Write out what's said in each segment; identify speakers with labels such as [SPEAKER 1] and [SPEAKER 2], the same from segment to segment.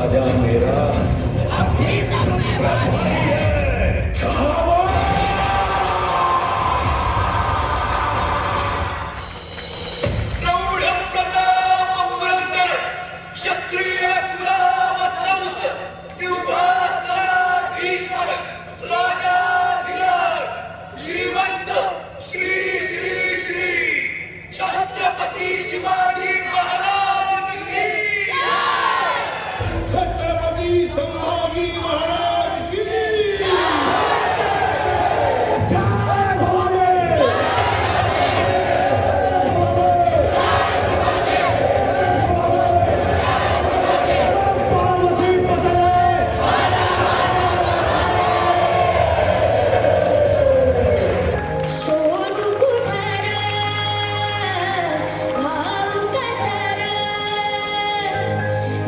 [SPEAKER 1] राजा मेरा
[SPEAKER 2] प्रौढ प्रताप पुरंदर क्षत्रिय कुलावतंस सिंहासनाधीश्वर राजाधिराज श्रीमंत श्री श्री श्री छत्रपती शिवाजी महाराज की
[SPEAKER 1] छत्रपति संभाजी महाराज की जय भवानी। पार्वती पते
[SPEAKER 3] शोधू कुठार भाऊ कसर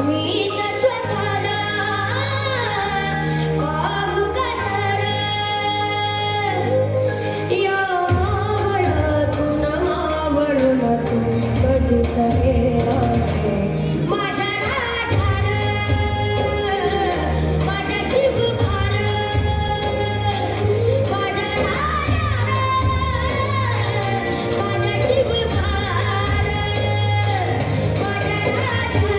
[SPEAKER 3] मीच स्वतःला भाऊ कसर या मावळतून मावळून तू कधीच हे राखे माझ्या राजार माझ्या शिवभार माझ्या राजार माझ्या शिवभार माझ्या राजार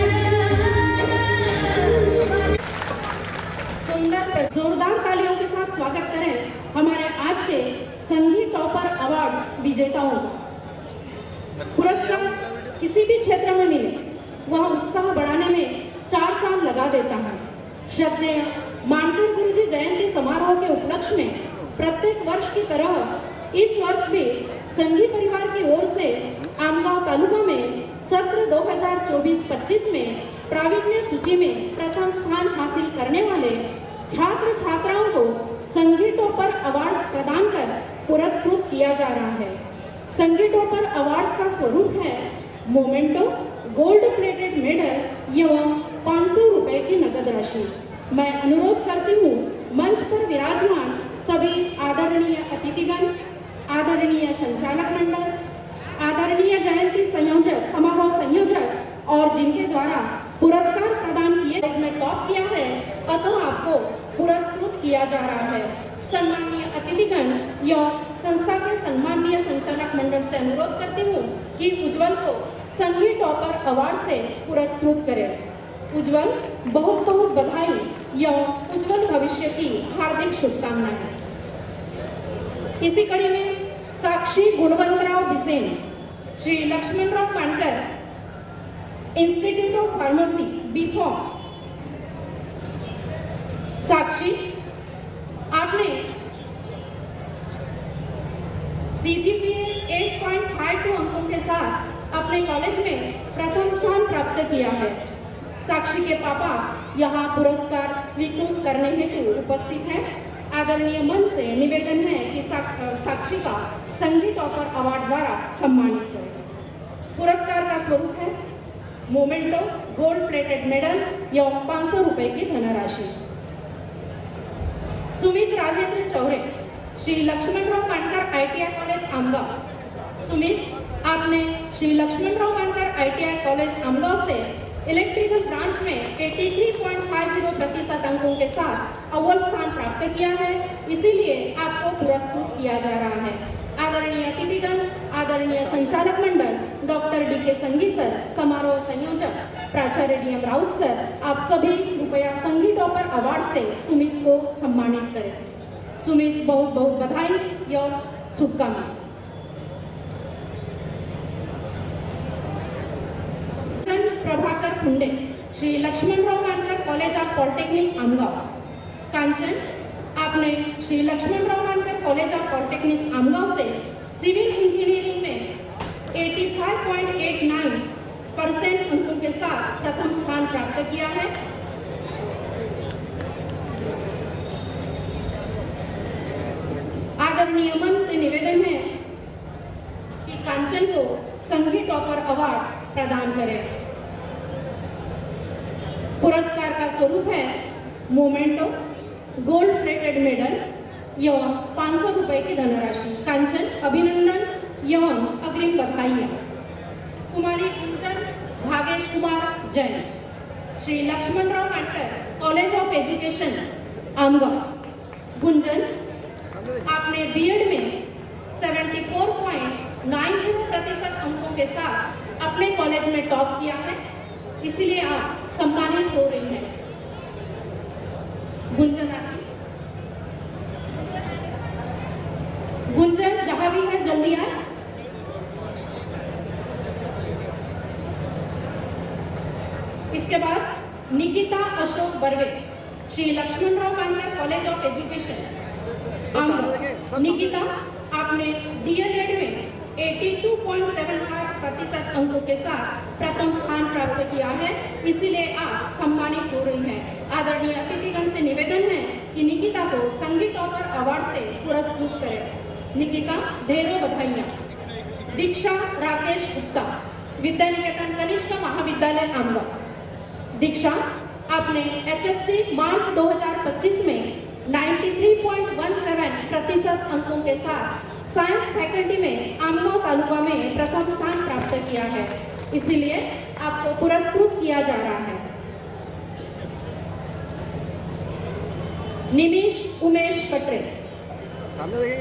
[SPEAKER 4] सुंदर जोरदार तालियों के साथ स्वागत करें हमारे आज के संगीत टॉपर अवार्ड विजेताओं का। पुरस्कार किसी भी क्षेत्र में मिले वह उत्साह बढ़ाने में चार चांद लगा देता है। श्रद्धेय मानकर गुरुजी जयंती समारोह के उपलक्ष्य में प्रत्येक वर्ष की तरह इस वर्ष भी संघी परिवार की ओर से आमगांव तालुका में सत्र 2024-25 में प्रावीण्य सूची में प्रथम स्थान हासिल करने वाले छात्र छात्राओं को संघी टॉपर अवार्ड प्रदान कर पुरस्कृत किया जा रहा है। संघी टॉपर अवार्ड का स्वरूप है मोमेंटो, गोल्ड प्लेटेड मेडल एवं 500 रुपए की नगद राशि। मैं अनुरोध करती हूँ मंच पर विराजमान सभी आदरणीय अतिथिगण, आदरणीय संचालक मंडल, आदरणीय जयंती संयोजक, समारोह संयोजक और जिनके द्वारा पुरस्कार प्रदान किए में टॉप किया है अतः आपको पुरस्कृत किया जा रहा है। सम्माननीय अतिथिगण एवं संस्था के सम्माननीय संचालक मंडल से अनुरोध करती हूँ कि उज्जवल को संघी टॉपर अवार्ड से पुरस्कृत करें। उज्जवल बहुत बहुत बधाई एवं उज्जवल भविष्य की हार्दिक शुभकामनाएं। इसी कड़ी में Sakshi Gunwantrao Bisen, Shri Laxmanrao Kankar, institute of pharmacy B Pharm. Sakshi, आपने CGPA 8.52 अंकों के साथ अपने कॉलेज में प्रथम स्थान प्राप्त किया है। साक्षी के पापा यहाँ पुरस्कार स्वीकृत करने हेतु उपस्थित हैं। आदरणीय मन से निवेदन है कि साक्षी का संघी टॉपर अवार्ड द्वारा सम्मानित करें। पुरस्कार का स्वरूप है मोमेंटो, गोल्ड प्लेटेड मेडल एवं 500 रुपए की धनराशि। Sumit Rajendra Chaure, Shri Laxmanrao Kankar ITI college Amgaon. सुमित, आपने श्री लक्ष्मणराव कानकर ITI कॉलेज आमगांव से इलेक्ट्रिकल ब्रांच में 83.50% अंकों के साथ अव्वल स्थान प्राप्त किया है, इसीलिए आपको पुरस्कृत किया जा रहा है। आदरणीय अतिथिगण, आदरणीय संचालक मंडल, डॉक्टर DK संघी सर, समारोह संयोजक प्राचार्य DM राउत सर, आप सभी कृपया संघी टॉपर अवार्ड से सुमित को सम्मानित करें। सुमित, बहुत बहुत बधाई और शुभकामनाएं। Prabhakar Phunde, Shri Laxmanrao Kankar college of polytechnic Amgaon. Kanchan, आपने Shri Laxmanrao Kankar college of polytechnic Amgaon से सिविल इंजीनियरिंग में 85.89% अंकों के साथ प्रथम स्थान प्राप्त किया है। आदरणीय मन से निवेदन है कि कांचन को संघी टॉपर अवार्ड प्रदान करें। पुरस्कार का स्वरूप है मोमेंटो, गोल्ड प्लेटेड मेडल एवं 500 रुपए की धनराशि। कांचन, अभिनंदन एवं अग्रिम बधाई। कुमारी गुंजन Bhagesh Kumar Jain, Shri Laxmanrao Mankar college of education Amgaon. गुंजन, आपने बीएड में 74.90% अंकों के साथ अपने कॉलेज में टॉप किया है, इसीलिए आप सम्मानित हो रही हैं। गुंजन आगे। गुंजन जहां भी है जल्दी आए। इसके बाद Nikita Ashok Barve, Shri Laxmanrao Mankar college of education Amgaon. Nikita, आपने डीएलएड में 82.75% अंकों के साथ प्रथम स्थान प्राप्त किया है, इसीलिए आप सम्मानित हो रही हैं। आदरणीय अतिथिगण से निवेदन है कि निकिता को संगीत टॉपर अवार्ड से पुरस्कृत करें। निकिता, ढेरों बधाइयाँ। दीक्षा राकेश गुप्ता, विद्यानिकेतन कनिष्ठ महाविद्यालय आमगांव। दीक्षा, आपने एचएससी मार्च 2025 में 93.17% अंकों के साथ साइंस फैकल्टी में आमगांव तालुका में प्रथम स्थान प्राप्त किया है, इसीलिए आपको पुरस्कृत किया जा रहा है। निमिष उमेश कटरे,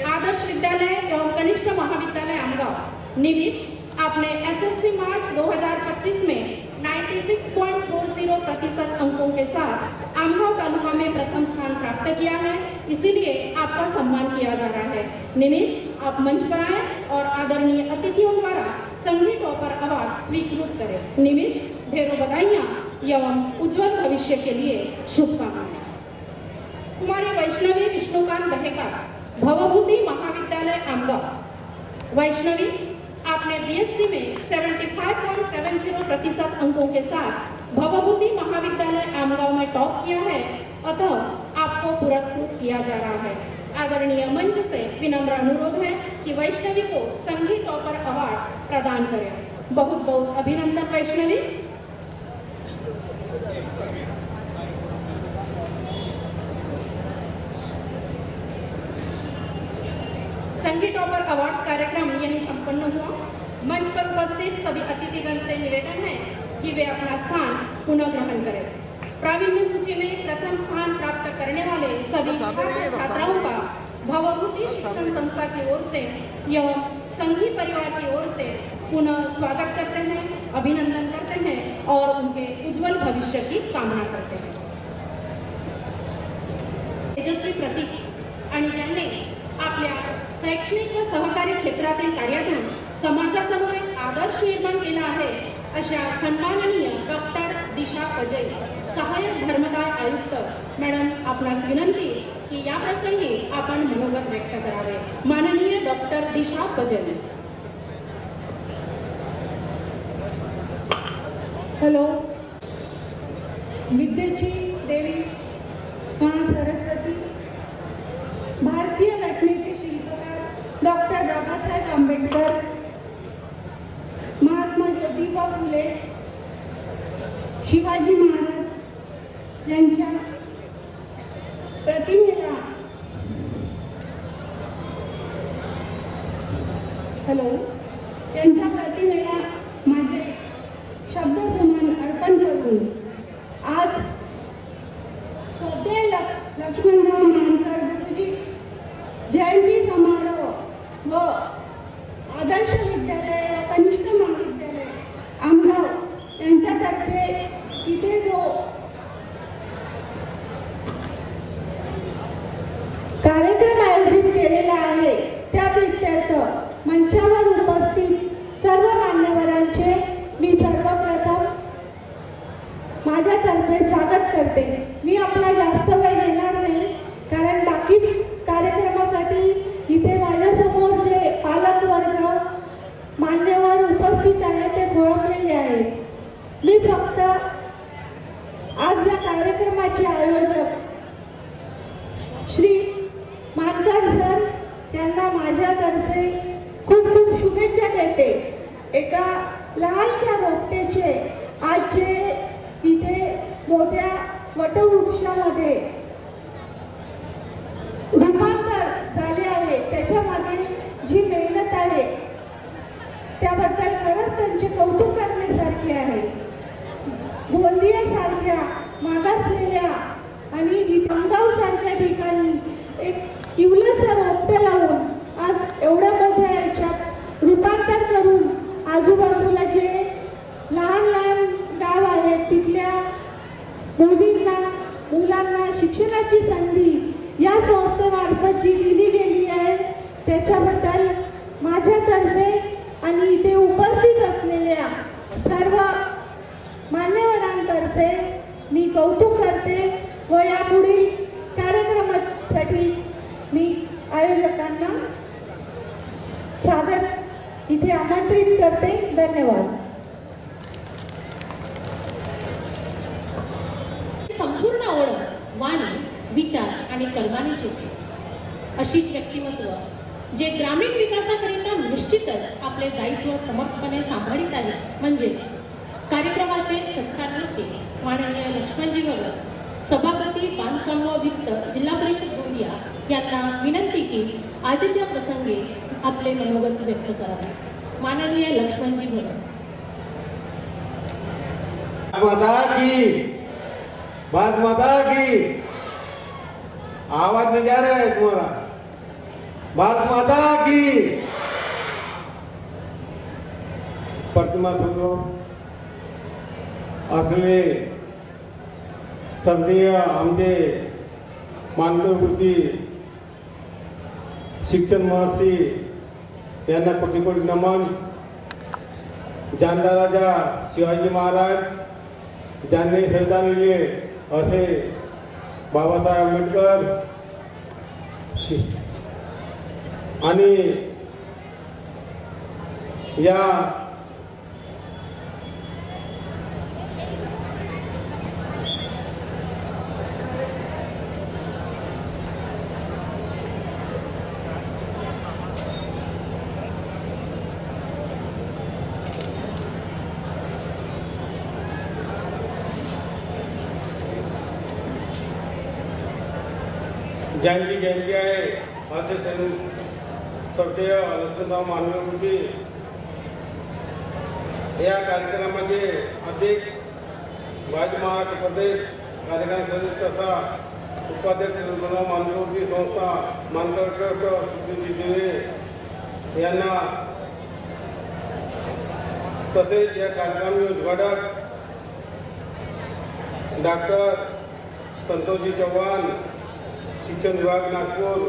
[SPEAKER 4] आदर्श विद्यालय एवं कनिष्ठ महाविद्यालय आमगांव। निमिष, आपने एसएससी मार्च 2025 में 96.40% अंकों के साथ आमगांव तालुका में प्रथम स्थान प्राप्त किया है, इसीलिए आपका सम्मान किया जा रहा है। निमिष, आप मंच पर आए और आदरणीय अतिथियों द्वारा संगीत टॉपर अवार्ड स्वीकृत करें। निमिष, ढेरों बधाइयाँ एवं उज्जवल भविष्य के लिए शुभकामनाएं। कुमारी वैष्णवी विष्णुकांत बहेकर, भवभूति महाविद्यालय आमगांव। वैष्णवी, आपने बीएससी में 75.70% अंकों के साथ भवभूति महाविद्यालय आमगांव में टॉप किया है, अतः आपको पुरस्कृत किया जा रहा है। आदरणीय मंच से विनम्र अनुरोध है कि वैष्णवी को संगीत टॉपर अवार्ड प्रदान करें। बहुत बहुत अभिनंदन वैष्णवी। संगीत टॉपर अवार्ड्स कार्यक्रम यहीं संपन्न हुआ। मंच पर उपस्थित सभी अतिथिगण से निवेदन है कि वे अपना स्थान पुनः ग्रहण करें। प्रावीण्य सूची में प्रथम स्थान प्राप्त करने वाले सभी छात्र छात्राओं का भवभूति शिक्षण संस्था की ओर से एवं संघी परिवार की ओर से पुनः स्वागत करते हैं, अभिनंदन करते हैं और उनके उज्जवल भविष्य की कामना करते हैं। तेजस्वी प्रतीक आणि ज्यांनी आपल्या शैक्षणिक व सहकारी क्षेत्रातील कार्यातून समाजासमोर एक आदर्श निर्माण केला आहे, अशा सन्माननीय डॉक्टर दिशा पजय, सहायक धर्मदाय आयुक्त मॅडम, आपणास विनंती की या प्रसंगी आपण मनोगत व्यक्त करावे। माननीय डॉक्टर दिशा पजय।
[SPEAKER 5] हॅलो, विद्येची देवी माँ सरस्वती, भारतीय घटनेचे शिल्पकार डॉक्टर बाबासाहेब आंबेडकर, महात्मा ज्योतिबा फुले, शिवाजी महाराज यांच्या प्रतिमेला यांच्या प्रतिमेला माझे शब्दसुमन अर्पण करून आज श्रद्धेय लक्ष्मणराव मानकर गुरुजी जयंती समारोह व आदर्श विद्यालय व कनिष्ठ महाविद्यालय आमगाव यांच्यातर्फे इथे जो कार्यक्रम आयोजित केलेला आहे त्या प्रीत्यर्थ मंचावर उपस्थित सर्व मान्यवरांचे मी सर्वप्रथम माझ्यातर्फे स्वागत करते। मी आपला जास्त वेळ घेणार नाही, कारण बाकी कार्यक्रमासाठी इथे माझ्यासमोर जे पालक वर्ग मान्यवर उपस्थित आहे ते खोळंबलेले आहेत। मी फक्त आज या कार्यक्रमाचे आयोजक श्री मानकर सर यांना माझ्यातर्फे खूप खूप शुभेच्छा देते। एका लहानशा रोपट्याचे आज जे इथे मोठ्या वटवृक्षामध्ये रूपांतर झाले आहे, त्याच्या मागे जी मेहनत आहे त्याबद्दल खरंच त्यांचे कौतुक करण्यासारखे आहे। गोंदियासारख्या मागासलेल्या आणि जितंगाव सारख्या ठिकाणी एक इवलसर ओपटं लावून आज एवढ्या मोठ्या याच्यात रूपांतर करून आजूबाजूला जे लहान लहान गाव आहेत तिथल्या मुलांना शिक्षणाची संधी या संस्थेमार्फत जी दिली गेली आहे त्याच्याबद्दल माझ्यातर्फे आणि इथे उपस्थित असलेल्या सर्व मान्यवरांतर्फे मी कौतुक करते व यापुढील कार्यक्रमासाठी मी आयोजकांना सादर इथे आमंत्रित करते. धन्यवाद.
[SPEAKER 4] संपूर्ण ओळख वाणी, विचार आणि कर्मांची होती. अशीच व्यक्तिमत्व जे ग्रामीण विकासाकरिता निश्चितच आपले दायित्व समर्थपणे सांभाळीत आहे म्हणजे कार्यक्रमाचे सत्कारकर्ते माननीय लक्ष्मणजी भगत, सभापती बांधकाम व वित्त जिल्हा परिषद गोंदिया यांना विनंती की आजच्या प्रसंगी आपले मनोगत व्यक्त करावे. माननीय लक्ष्मणजी भगत.
[SPEAKER 6] माता की, भारत माता की. आवाज नहीं जा रहा है तुम्हारा. भारत माता की. प्रतिमा समोर असले सर्दीय आमचे मानकवृत्ती शिक्षण महर्षी यांना कोटी कोटी नमन. जानदा राजा शिवाजी महाराज ज्यांनी संविधान लिहिले असे बाबासाहेब आंबेडकर आणि या ज्यांची जयंती आहे असे सत्य लक्ष्मणराव मानकवृत्ती या कार्यक्रमाचे अध्यक्ष भाजप महाराष्ट्र प्रदेश कार्यक्रम सदस्य तथा उपाध्यक्ष लक्ष्मणराव मानकवृत्ती संस्था मानकवृत्ती यांना तसेच या कार्यक्रमाचे उद्घाटक डॉक्टर संतोषजी चव्हाण शिक्षण विभाग नागपूर,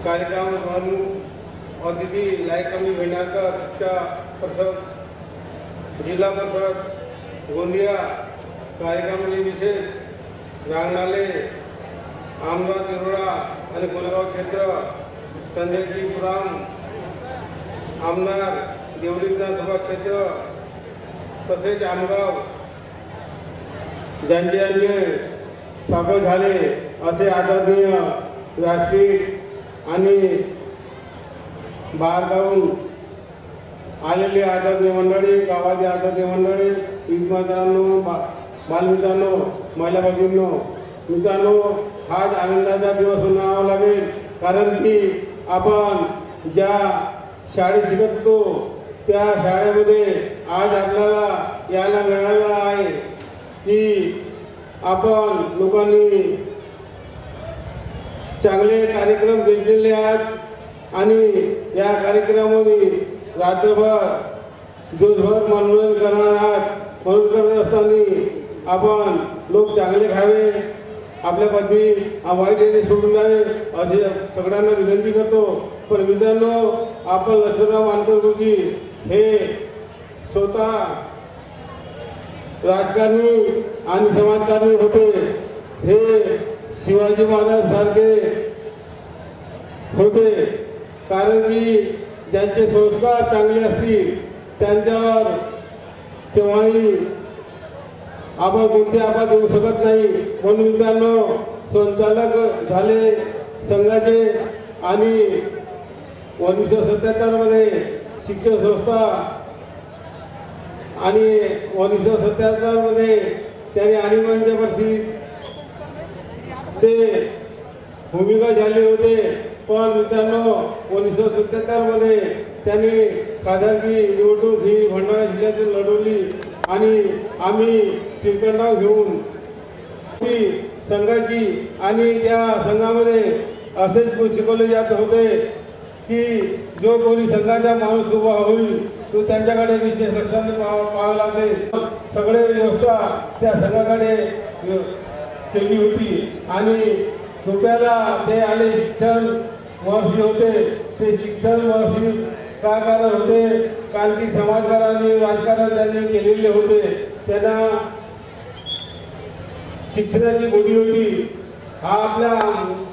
[SPEAKER 6] कार्यक्रम प्रमुख अतिथी लायकमी भेंडारकर शिक्षा परिषद जिल्हा परिषद गोंदिया, कार्यक्रमाचे विशेष रांगणाले आमदार तिरोडा आणि कोरेगाव क्षेत्र संजयजी पुराम, आमदार देवळी विधानसभा क्षेत्र तसेच आमगाव ज्यांचे स्वागत झाले असे आदरणीय व्यासपीठ आणि बाहेरगावून आलेली आदरणीय मंडळी, गावाची आदरणीय मंडळी, मित्रांनो, बालमित्रांनो, महिला भगिनींनो, मित्रांनो, हाच आनंदाचा दिवस म्हणावा लागेल कारण की आपण ज्या शाळेत शिकत होतो त्या शाळेमध्ये आज आपल्याला यायला मिळालेलं आहे की आपण लोकांनी चांगले कार्यक्रम घेतलेले आहेत आणि या कार्यक्रमामध्ये रात्रभर दिवसभर मनोरंजन करणार आहात. मनोरंजन करत असताना आपण लोक चांगले खावे, आपल्या पत्नी वाईट येणे सोडून द्यावे असे सगळ्यांना विनंती करतो. पण मित्रांनो, आपण लक्ष्मणराव मानकवृत्ती हे स्वतः राजकारणी आणि समाजकारणी होते. हे शिवाजी महाराज सारखे होते कारण की ज्यांचे संस्कार चांगले असतील त्यांच्यावर केव्हाही आपण कोणते आपा देऊ शकत नाही. म्हणून मित्रांनो, संचालक झाले संघाचे आणि 1977 मध्ये शिक्षण संस्था आणि 1977 मध्ये त्यांनी आणीबाणीच्या वरती ते भूमिका झाले होते. पण मित्रांनो, 1977 मध्ये त्यांनी खासदारकी निवडणूक ही भंडारा जिल्ह्यातून लढवली आणि आम्ही तिरकंडाव घेऊन संघाची आणि त्या संघामध्ये असेच शिकवले जात होते की जो कोणी संघाचा माणूस उभा होईल तो त्यांच्याकडे विशेष लक्षाने पाहावं लागते. सगळे व्यवस्था त्या संघाकडे केली होती आणि सोप्याला ते आले शिक्षण महर्षी होते. ते शिक्षण महर्षी का करत होते? कारण की समाजकारांनी राजकारण त्यांनी केलेले होते. त्यांना शिक्षणाची गोडी होती. हा आपल्या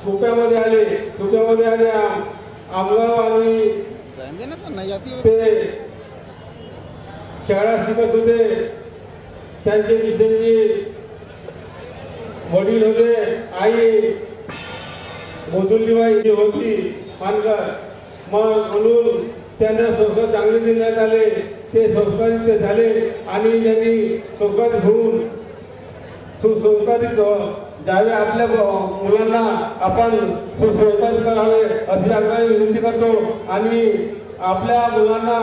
[SPEAKER 6] सोप्यामध्ये आले आमगाव आणि ते शाळा शिकत होते. त्यांचे विषयी वडील होते. आई मोदुल्लीबाई होती मानकर. मग म्हणून त्यांना संस्कार चांगले देण्यात आले. ते संस्कारित झाले आणि त्यांनी संस्कार घेऊन सुसंस्कारित ज्यावे आपल्या मुलांना आपण सुसंस्कारित करावे अशी आग्रह विनंती करतो. आणि आपल्या मुलांना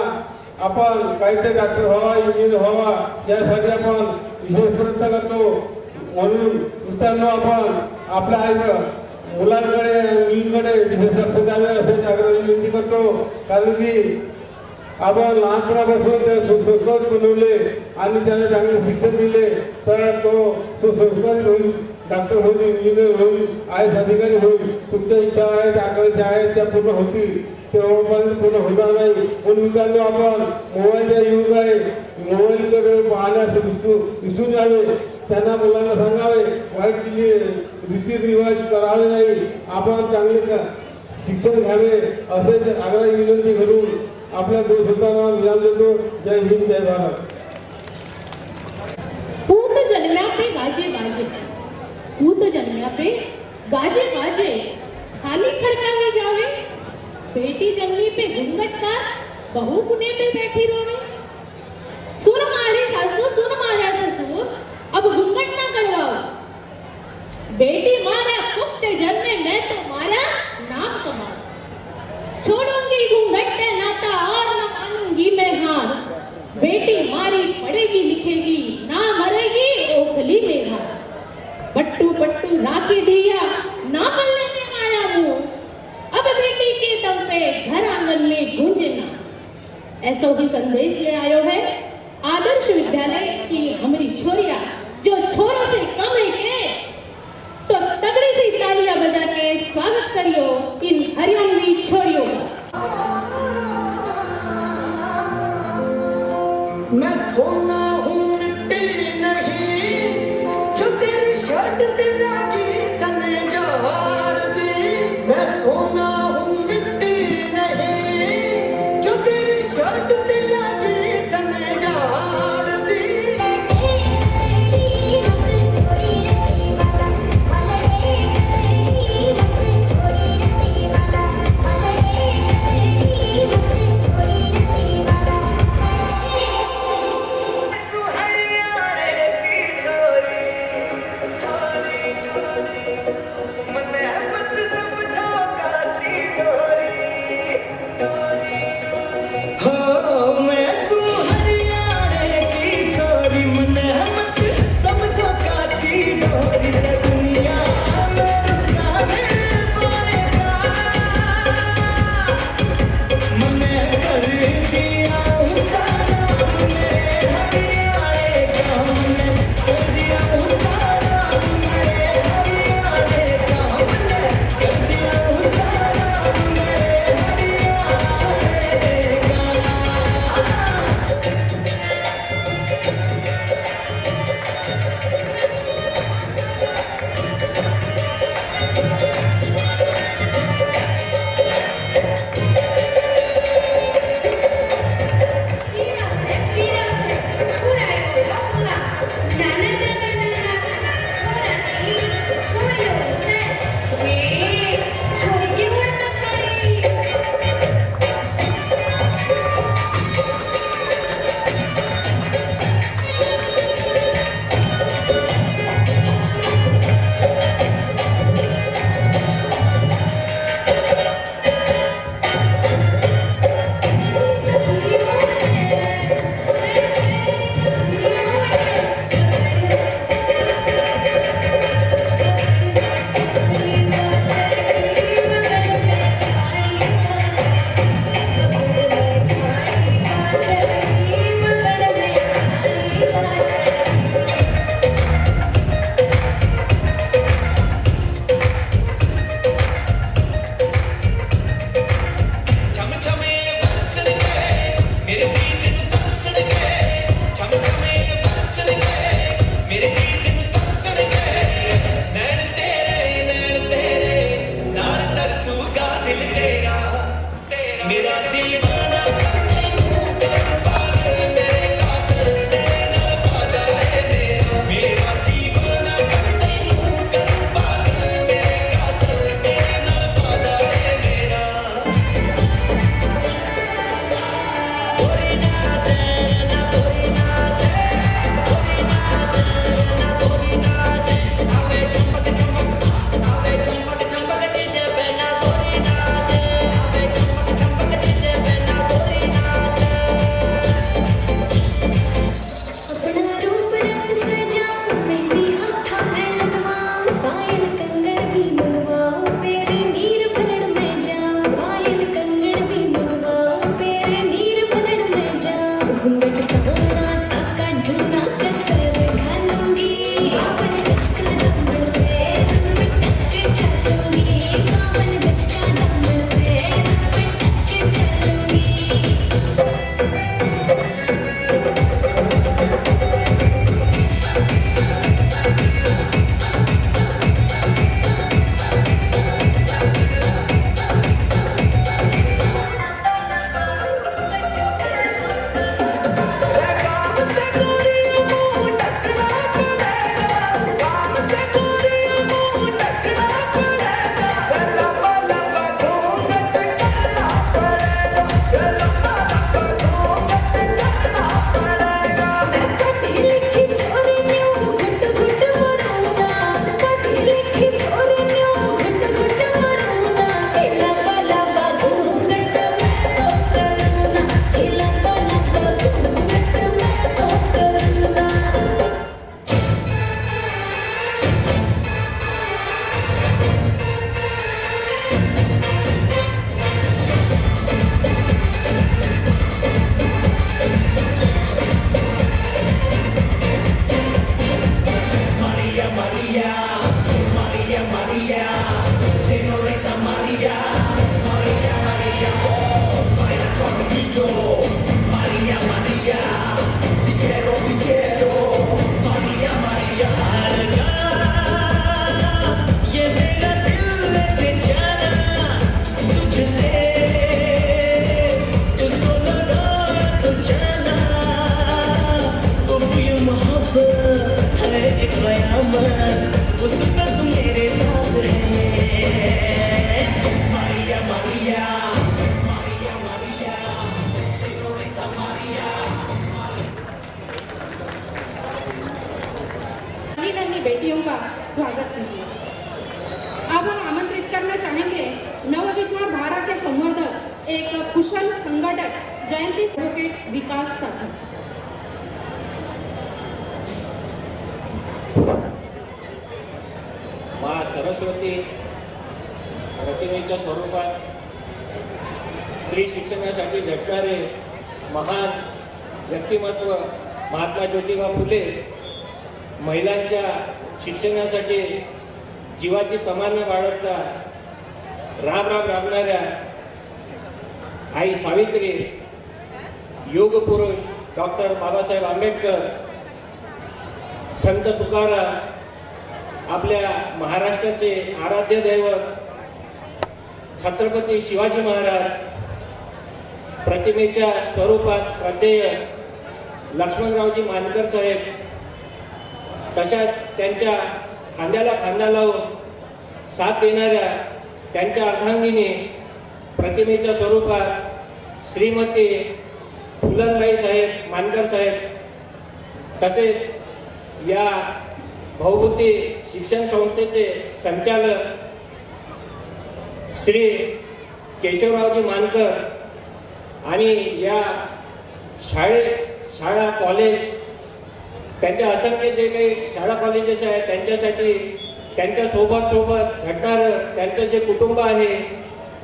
[SPEAKER 6] आपण काहीतरी डॉक्टर व्हावा, इंजिनियर व्हावा यासाठी आपण विशेष प्रयत्न करतो. म्हणून मित्रांनो आपण आपल्या मुलांकडे मुलींकडे विशेष लक्ष द्यावे असे आग्रह विनंती करतो. कारण की आपण लहानपणापासून ते सुसंस्कारित बनवले आणि त्याला चांगले शिक्षण दिले तर तो सुसंस्कारित होईल, डॉक्टर होईल, इंजिनियर होईल, IAS अधिकारी होईल. तुमच्या इच्छा आहेत, आकांक्षा आहेत त्या पूर्ण होतील. तेव्हापर्यंत पूर्ण होणार नाही. म्हणून मित्रांनो आपण मोबाईलचा युग आहे. मोबाईलकडे पाहण्यास विसरून जावे. त्यांना मुलांना सांगावे वाईट रीतिरिवाज करावे नाही. आपण चांगले शिक्षण घ्यावे असेच आग्रह विनंती करून आपल्या दोस्तांना विराम देतो. जय हिंद, जय भारत.
[SPEAKER 4] पूत जन्म्या पे गाजे बाजे, पूत जन्म्या पे गाजे बाजे, थाली खड़कावे जावे. बेटी जन्मी पे घूंघट का, बहू कुने पे बैठी रोवे. सुन मारी सासू, सुन मारा ससुर, अब घूंघट ना कड़वाओ. बेटी मारा पुख्ते जन्मे, मैं तो मारा नाम कमाओ. छोड़ूंगी घूंघट नाता और न मानूंगी मैं हार. बेटी मारी पढ़ेगी लिखेगी, ना मरेगी ओखली में हार. पट्टू पट्टू राखी दिया, ना पल्ले में मारा मुंह. अब बेटी के दम पे घर आंगन में गूंजे ना. ऐसा ही संदेश ले आयो है आदर्श विद्यालय की हमारी छोरिया, जो छोरों से कम है के. तो तगड़ी सी तालियां बजा के स्वागत करियो इन हरियाणवी छोरियों का.
[SPEAKER 2] मैं सोना हूँ मिट्टी नहीं, जो तेरी शर्ट दिलागी तने झाड़ दी. मैं सोना हूँ मिट्टी नहीं, जो तेरी शर्ट दिलागी तने झाड़ दी. ये मेरा दिल से जाना तुझसे तुझको लगा तो जाना ये मोहब्बत है एक कयामत उसमें तुम मेरे साथ है Maria Maria Maria Maria senorita Maria
[SPEAKER 4] नन्ही बेटियों का स्वागत कीजिए। अब हम आमंत्रित करना चाहेंगे नव विचारधारा के संवर्धक एक कुशल संगठक जयंती एडवोकेट विकास साठे।
[SPEAKER 7] माँ सरस्वती प्रतिमेच्या स्वरूपात स्त्री शिक्षणासाठी झटणारे महान व्यक्तिमत्व महात्मा ज्योतिबा फुले, महिलांच्या शिक्षणासाठी जीवाची तमान्य बाळगता राब राबणाऱ्या आई सावित्री, योग पुरुष डॉक्टर बाबासाहेब आंबेडकर, संत तुकाराम, आपल्या महाराष्ट्राचे आराध्य दैवत छत्रपती शिवाजी महाराज, प्रतिमेच्या स्वरूपात श्रद्धेय लक्ष्मणरावजी मानकर साहेब, तशाच त्यांच्या खांद्याला खांदा लावून साथ देणाऱ्या त्यांच्या अर्धांगिनी प्रतिमेच्या स्वरूपात श्रीमती फुलनबाई साहेब मानकर साहेब, तसेच या भवभूती शिक्षण संस्थेचे संचालक श्री केशवरावजी मानकर आणि या शाळा कॉलेज त्यांच्या असंख्य जे काही शाळा कॉलेजेस आहेत त्यांच्यासाठी त्यांच्या सोबत झटणारं त्यांचं जे कुटुंब आहे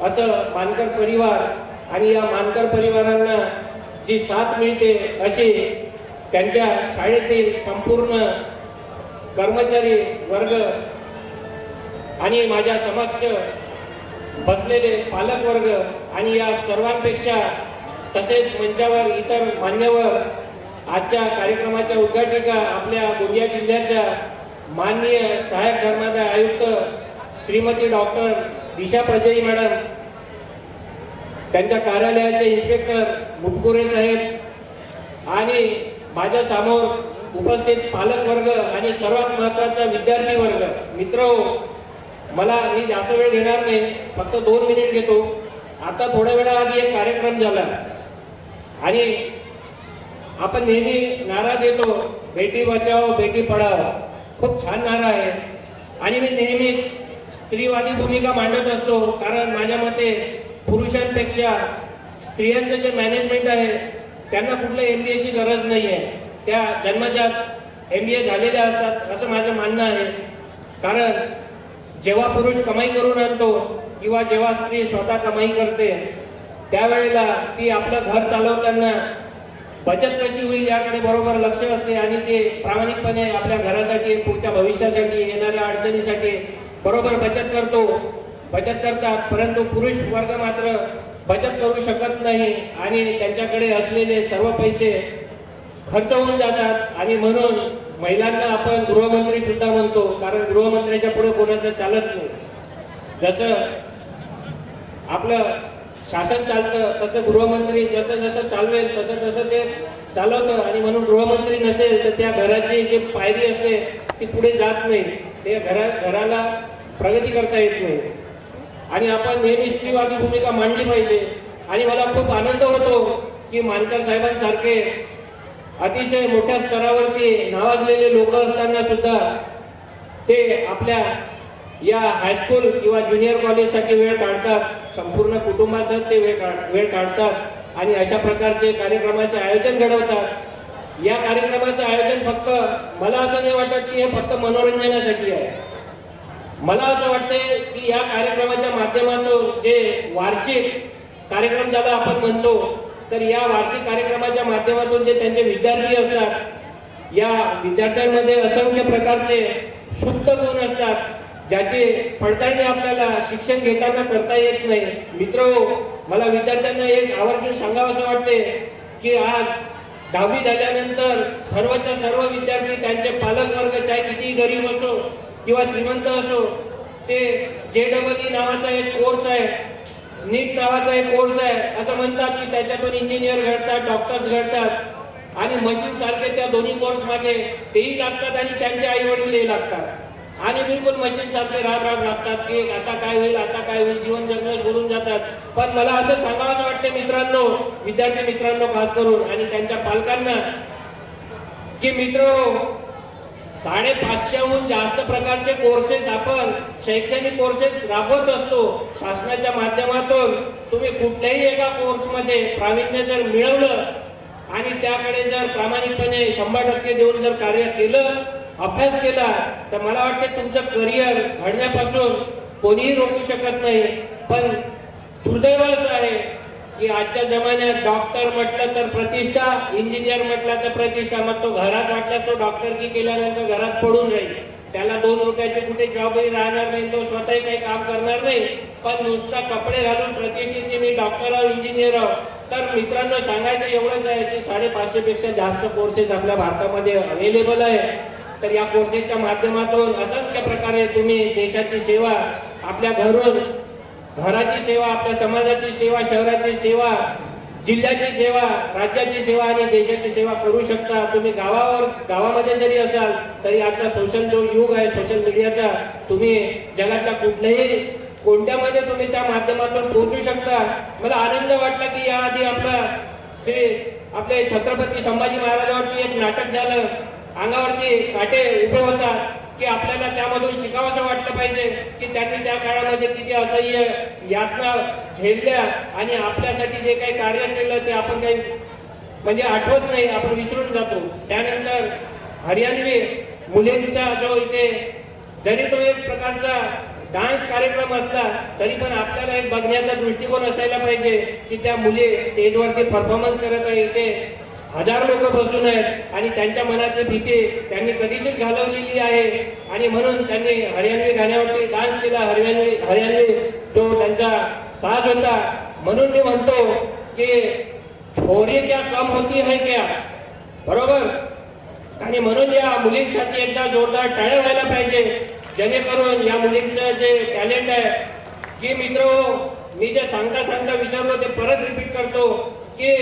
[SPEAKER 7] असं मानकर परिवार आणि या मानकर परिवारांना जी साथ मिळते अशी त्यांच्या शाळेतील संपूर्ण कर्मचारी वर्ग आणि माझ्या समक्ष बसलेले पालक वर्ग आणि या सर्वांपेक्षा तसेच मंचावर इतर मान्यवर आजच्या कार्यक्रमाच्या उद्घाटिका आपल्या गोंदिया जिल्ह्याच्या माननीय सहाय्यक धर्मादाय आयुक्त श्रीमती डॉक्टर दिशा प्रजई मॅडम, त्यांच्या कार्यालयाचे इन्स्पेक्टर मुटकुरे साहेब आणि माझ्या समोर उपस्थित पालक वर्ग आणि सर्वात महत्त्वाचा विद्यार्थी वर्ग मित्र, मी जास्त वेळ घेणार नाही, फक्त 2 मिनिट घेतो। आता थोड्या वेळाआधी एक कार्यक्रम झाला आणि आपण नेहमी नारा देतो बेटी बचाओ बेटी पढाओ, खूप छान नारा आहे आणि मी नेहमीच स्त्रीवादी भूमिका मांडत असतो, कारण माझ्या मते पुरुषांपेक्षा स्त्रियांचं जे मॅनेजमेंट आहे त्यांना कुठल्या MBA ची गरज नाही आहे, त्या जन्मजात MBA झालेल्या असतात असं माझं म्हणणं आहे। कारण जेव्हा पुरुष कमाई करून आणतो किंवा जेव्हा स्त्री स्वतः कमाई करते त्यावेळेला ती आपलं घर चालवताना बचत कशी होईल याकडे बरोबर लक्ष असते आणि ते प्रामाणिकपणे आपल्या घरासाठी पुढच्या भविष्यासाठी येणाऱ्या अडचणीसाठी बरोबर बचत करतात, परंतु पुरुष वर्ग मात्र बचत करू शकत नाही आणि त्यांच्याकडे असलेले सर्व पैसे खर्च होऊन जातात आणि म्हणून महिलांना आपण गृहमंत्री सुद्धा म्हणतो, कारण गृहमंत्र्याच्या पुढे कोणाचं चालत नाही। जसं आपलं शासन चालतं तसं गृहमंत्री जसं चालवेल तसं ते चालवतं आणि म्हणून गृहमंत्री नसेल तर त्या घराची जी पायरी असते ती पुढे जात नाही, ते घराला प्रगती करता येत नाही आणि आपण नेहमी स्त्रीवादी भूमिका मांडली पाहिजे। आणि मला खूप आनंद होतो की मानकर साहेबांसारखे अतिशय मोठ्या स्तरावरती नावाजलेले लोक असताना सुद्धा ते आपल्या या हायस्कूल किंवा ज्युनियर कॉलेजसाठी वेळ काढतात, संपूर्ण कुटुंबासह ते वेळ काढतात आणि अशा प्रकारचे कार्यक्रमाचे आयोजन घडवतात। या कार्यक्रमाचं आयोजन फक्त मला असं नाही वाटत की हे फक्त मनोरंजनासाठी आहे, मला असं वाटतंय की या कार्यक्रमाच्या माध्यमातून जे वार्षिक कार्यक्रम ज्याला आपण म्हणतो, तर या वार्षिक कार्यक्रमाच्या माध्यमातून जे त्यांचे विद्यार्थी असतात या विद्यार्थ्यांमध्ये असंख्य प्रकारचे सुप्त गुण असतात, ज्याची पडताळणी आपल्याला शिक्षण घेताना करता येत नाही. मित्रहो, मला विद्यार्थ्यांना एक आवर्जून सांगावंसं वाटते की आज 10वी झाल्यानंतर सर्वच्या सर्व विद्यार्थी त्यांचे पालक वर्ग चाहे किती गरीब असो किंवा श्रीमंत असो, ते JEE नावाचा एक कोर्स आहे, नीट नावाचा एक कोर्स आहे, असं म्हणतात की त्याच्यातून इंजिनियर घडतात, डॉक्टर्स घडतात आणि मशीन सारखे त्या दोन्ही कोर्स मागे तेही लागतात आणि त्यांचे आई वडीलही लागतात आणि बिलकुल मशीन सारखे राब लागतात की आता काय होईल, आता काय होईल, जीवन जगणं सोडून जातात. पण मला असं सांगावंसं वाटते मित्रांनो, विद्यार्थी मित्रांनो खास करून आणि त्यांच्या पालकांना, की मित्र 550हून जास्त प्रकारचे कोर्सेस आपण शैक्षणिक कोर्सेस राबवत असतो शासनाच्या माध्यमातून. तुम्ही कुठल्याही एका कोर्समध्ये प्रावीण्य जर मिळवलं आणि त्याकडे जर प्रामाणिकपणे 100% देऊन जर कार्य केलं, अभ्यास केला, तर मला वाटते तुमचं करिअर घडण्यापासून कोणीही रोखू शकत नाही. पण दुर्दैव असं आहे की आजच्या जमान्यात डॉक्टर म्हटलं तर प्रतिष्ठा, इंजिनियर म्हटलं तर प्रतिष्ठा. मग तो घरात वाटल्यास तो डॉक्टर की केल्यानंतर घरात पडून राहील, त्याला 2 रुपयाचे कुठे जॉबही राहणार नाही, तो स्वतःही काही काम करणार नाही, पण नुसता कपडे घालून प्रतिष्ठित मी डॉक्टर आहो, इंजिनियर आहो. तर मित्रांनो, सांगायचं एवढंच आहे की 550 पेक्षा जास्त कोर्सेस आपल्या भारतामध्ये अवेलेबल आहे. तर या कोर्सेसच्या माध्यमातून असंख्य प्रकारे तुम्ही देशाची सेवा, आपल्या घराची सेवा, आपल्या समाजाची सेवा, शहराची सेवा, जिल्ह्याची सेवा, राज्याची सेवा आणि देशाची सेवा करू शकता. तुम्ही गावामध्ये जरी असाल तरी आजचा सोशल जो युग आहे, सोशल मीडियाचा, तुम्ही जगातल्या कुठल्याही कोणत्यामध्ये तुम्ही त्या माध्यमातून पोहोचू शकता. मला आनंद वाटला की याआधी आपले छत्रपती संभाजी महाराजांवरती एक नाटक झालं, अंगावरती काटे उभे होतात, की आपल्याला त्यामधून शिकावंसं वाटलं पाहिजे की त्यांनी त्या काळामध्ये किती असह्य यातना झेलल्या आणि आपल्यासाठी जे काही कार्य केलं ते आपण काही म्हणजे आठवत नाही, आपण विसरून जातो. त्यानंतर हरियाणवी मुलींचा जो इथे जरी तो एक प्रकारचा डान्स कार्यक्रम असला तरी पण आपल्याला एक बघण्याचा दृष्टिकोन असायला पाहिजे की त्या मुली स्टेजवरती परफॉर्मन्स करत आहे, इथे 1000 लोक बसून आहेत आणि त्यांच्या मनातली भीती त्यांनी कधीच घालवलेली आहे आणि म्हणून त्यांनी हरियाणवी गाण्यावरती डान्स केला. हरियाणवी जो त्यांचा साज होता. म्हणून मी म्हणतो की छोरी क्या कम होती है क्या, बरोबर. आणि म्हणून या मुलींसाठी एकदा जोरदार टाळ्या व्हायला पाहिजे, जेणेकरून या मुलींचं जे टॅलेंट आहे की मित्रो, मी जे सांगता विसरलो ते परत रिपीट करतो की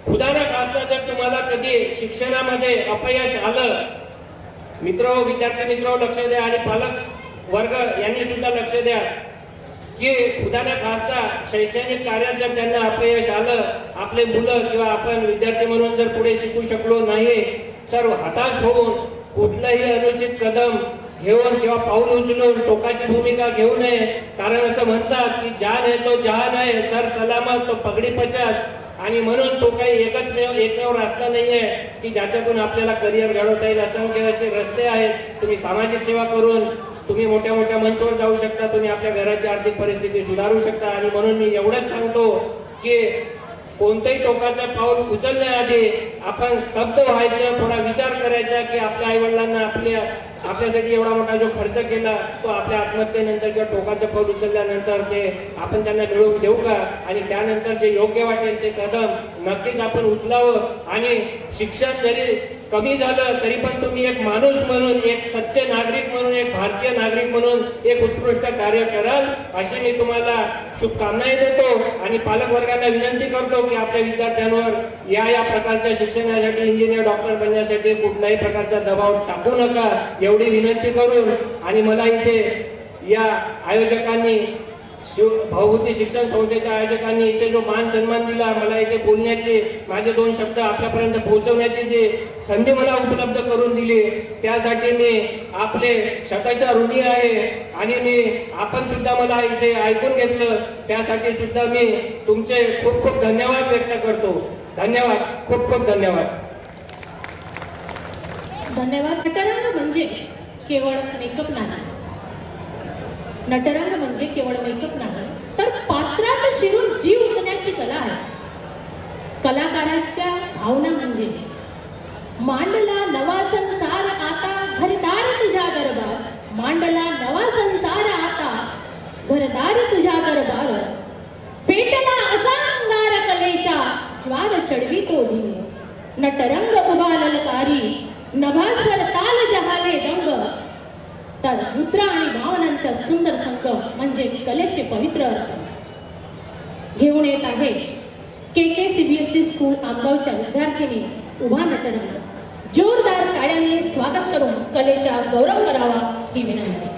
[SPEAKER 7] खुदाना खास्ता जर तुम्हाला कधी शिक्षणामध्ये अपयश आलं, विद्यार्थी मित्र लक्ष द्या आणि पालक वर्ग यांनी सुद्धा लक्ष द्या की खुदाना खास्ता शैक्षणिक कार्यात जर त्यांना अपयश आलं, आपले मुलं किंवा आपण विद्यार्थी म्हणून जर पुढे शिकू शकलो नाही, तर हताश होऊन कुठलंही अनुचित कदम घेऊन किंवा पाऊल उचलून टोकाची भूमिका घेऊ नये. कारण असं म्हणतात की जान है तो जहान है, सर सलामत तो पगडी 50. आणि म्हणून तो काही एकमेव रस्ता नाहीये की ज्याच्यातून आपल्याला करिअर घडवता येईल. असंख्य असे रस्ते आहेत. तुम्ही सामाजिक सेवा करून तुम्ही मोठ्या मोठ्या मंचावर जाऊ शकता, तुम्ही आपल्या घराची आर्थिक परिस्थिती सुधारू शकता. आणि म्हणून मी एवढंच सांगतो की कोणतेही टोकाचं पाऊल उचलण्याआधी आपण स्तब्ध व्हायचं, थोडा विचार करायचा की आपल्या आई वडिलांना आपल्यासाठी एवढा मोठा जो खर्च केला तो आपल्या आत्महत्येनंतर किंवा टोकाचं पाऊल उचलल्यानंतर ते आपण त्यांना मिळवून देऊ का. आणि त्यानंतर जे योग्य वाटेल ते कदम नक्कीच आपण उचलावं. आणि शिक्षण जरी कमी झालं तरी पण तुम्ही एक माणूस म्हणून, एक सच्चे नागरिक म्हणून, एक भारतीय नागरिक म्हणून एक उत्कृष्ट कार्य कराल अशी मी तुम्हाला शुभकामनाही देतो. आणि पालक वर्गाला विनंती करतो की आपल्या विद्यार्थ्यांवर या प्रकारच्या शिक्षणासाठी, इंजिनियर, डॉक्टर बनण्यासाठी कुठल्याही प्रकारचा दबाव टाकू नका एवढी विनंती करून. आणि मला इथे या आयोजकांनी, भाऊभूती शिक्षण संस्थेच्या आयोजकांनी इथे जो मान सन्मान दिला, मला इथे बोलण्याचे, माझे 2 शब्द आपल्यापर्यंत पोहोचवण्याची जी संधी मला उपलब्ध करून दिली त्यासाठी मी आपले शतशः ऋणी आहे. आणि आपण सुद्धा मला इथे ऐकून घेतलं त्यासाठी सुद्धा मी तुमचे खूप खूप धन्यवाद व्यक्त करतो. धन्यवाद, खूप खूप धन्यवाद.
[SPEAKER 4] धन्यवाद. नटरंग म्हणजे केवळ मेकअप नाही, नटरंग म्हणजे केवळ मेकअप नाही तर पात्रात शिरून जीव ओतण्याची कला आहे. कलाकाराच्या भावना म्हणजे
[SPEAKER 8] मांडला नवा संसार आता घरदार तुझ्या दरबार मांडला नवा संसार आता घरदार तुझ्या दरबार पेटला असा अंगार कलेच्या ज्वार चढवी तो झिंग नटरंग उभा ललकारी नभास्वर ताल जहाले दंग तर रुद्र आणि भावनांचा सुंदर संगम म्हणजे कलेचे पवित्र अर्थ घेऊन येत आहे के CBSE स्कूल आमगावच्या विद्यार्थिनी उभा नटरंग जोरदार टाळ्यांनी स्वागत करून कलेचा गौरव करावा ही विनंती.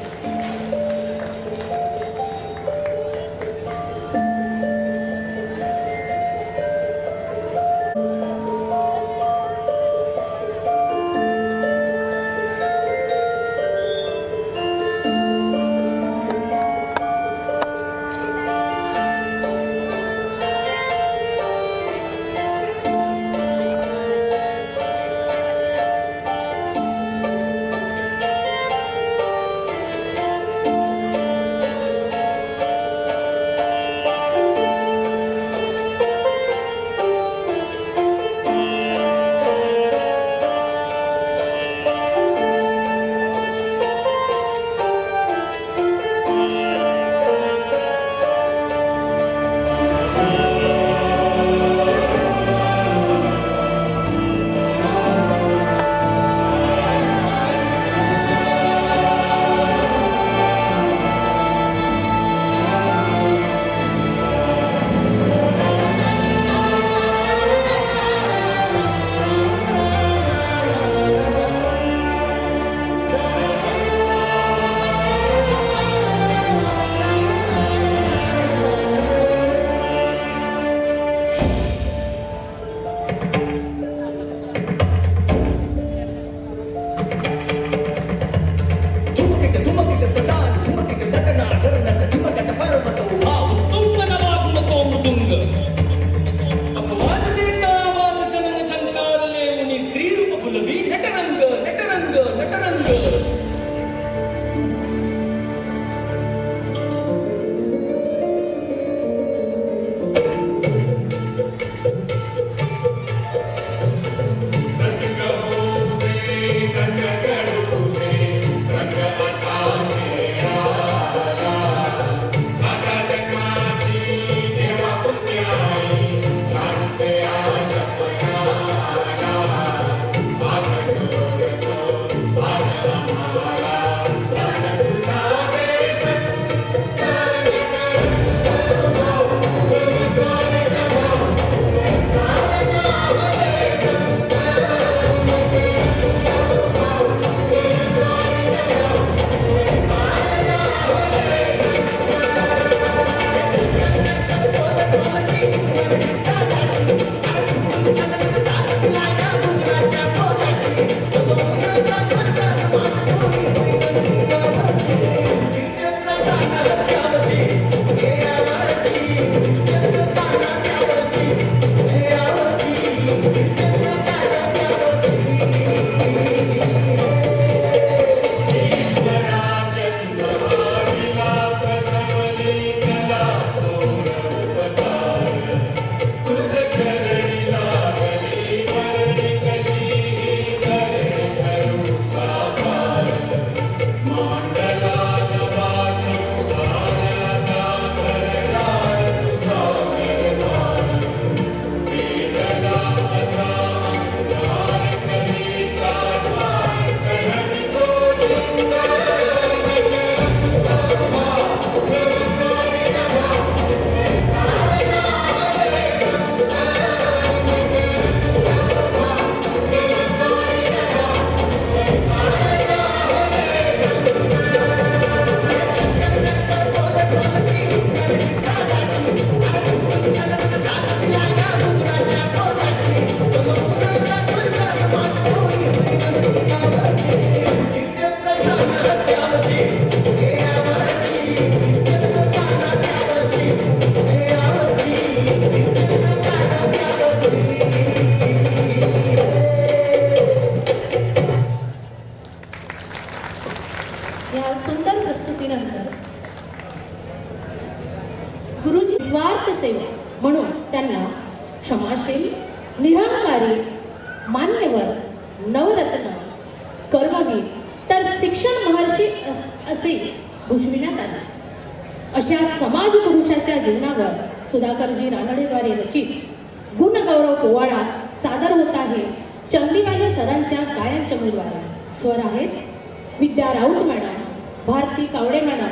[SPEAKER 8] गुरुजी स्वार्थ सेवक म्हणून त्यांना क्षमाशील, निरंकारी, मान्यवर नवरत्न, कर्मवीर तर शिक्षण महर्षी असे भूषविण्यात आले. अशा समाज पुरुषाच्या जीवनावर सुधाकरजी रानडेद्वारे रचित गुणगौरव पोवाडा सादर होत आहे चंदीवाले सरांच्या गायनचमूद्वारे. स्वर आहेत विद्या राऊत मॅडम, भारती कावडे मॅडम,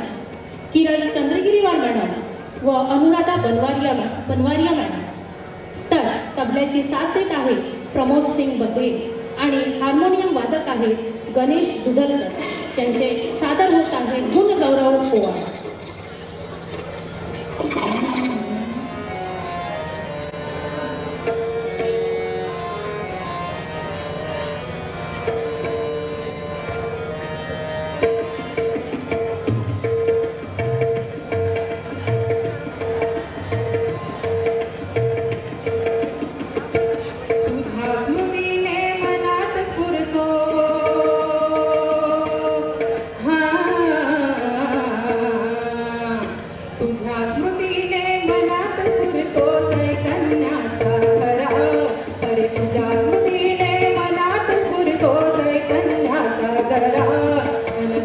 [SPEAKER 8] किरण चंद्रगिरीवार मॅडम व अनुराधा बनवारिया मॅडम. तर तबल्याची साथ देत आहे प्रमोद सिंग बघेल आणि हार्मोनियम वादक आहेत गणेश दुधलकर. त्यांचे सादर होत आहे गुणगौरव पोवाडा.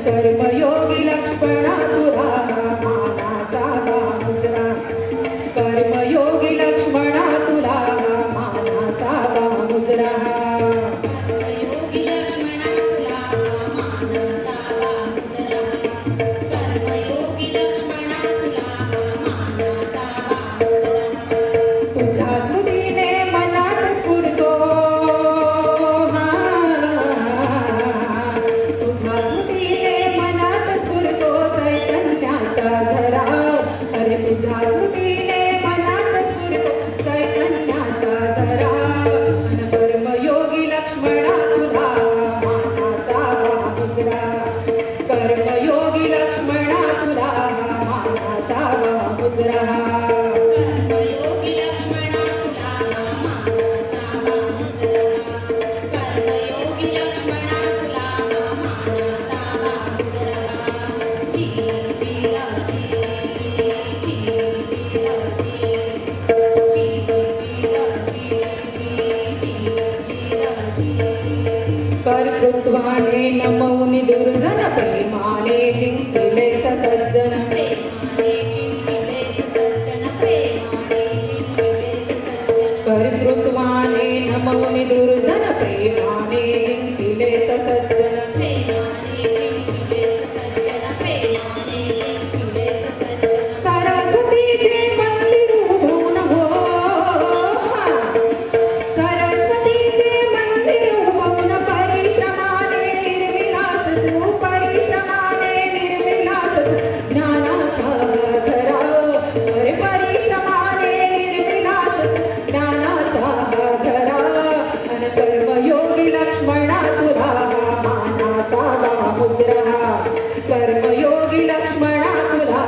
[SPEAKER 5] कर्मयोगी लक्ष्मणा तुला मानाचा मुजरा, कर्मयोगी लक्ष्मणा तुला मानाचा मुजरा. तुझ्या स्मृतीने मनात स्फुरतो, तुझ्या स्मृतीने मनात स्फुरतो चैतन्याचा झरा. अरे तुझ्या स्मृतीने मनात स्फुरतो चैतन्याचा झरा. कर्मयोगी लक्ष्मणा तुला मानाचा मुजरा, कर्मयोगी लक्ष्मणा तुला मानाचा मुजरा. कर्तृत्वाने नमवून दुर्जन प्रेमाने जिंकले सज्जन. कर्तृत्वाने नमवून दुर्जन प्रेमाने जिंकले सज्जन. सरस्वतीचे मंदिर उभवून हो, सरस्वतीचे मंदिर उभवून परिश्रमाने निर्विलास तू, परिश्रमाने निर्विलास तू ज्ञानाचा झरा. अरे परिश्रमाने निर्विलास तू ज्ञानाचा झरा. अन कर्मयोगी लक्ष्मणा तुला मानाचा मुजरा, कर्मयोगी लक्ष्मणा तुला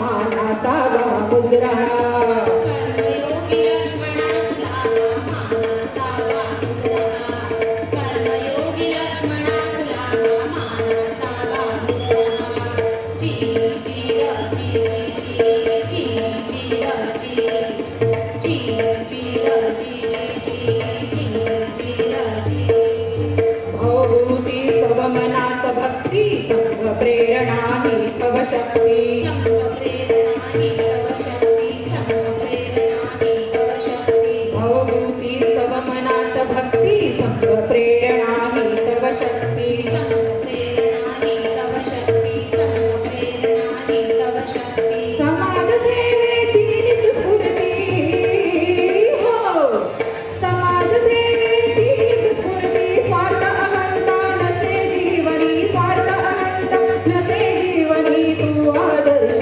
[SPEAKER 5] मानाचा मुजरा. भवभूती तव मनात भक्ती, संग प्रेरणा ही तव शक्ती. भवभूती तव मनात भक्ती, संग प्रेरणा ही तव शक्ती. समाज सेवेची नित्य स्फूर्ती हो, समाज सेवेची नित्य स्फूर्ती. स्वार्थ अहंता नसे जीवनी, स्वार्थ अहंता नसे जीवनी तू आदर्श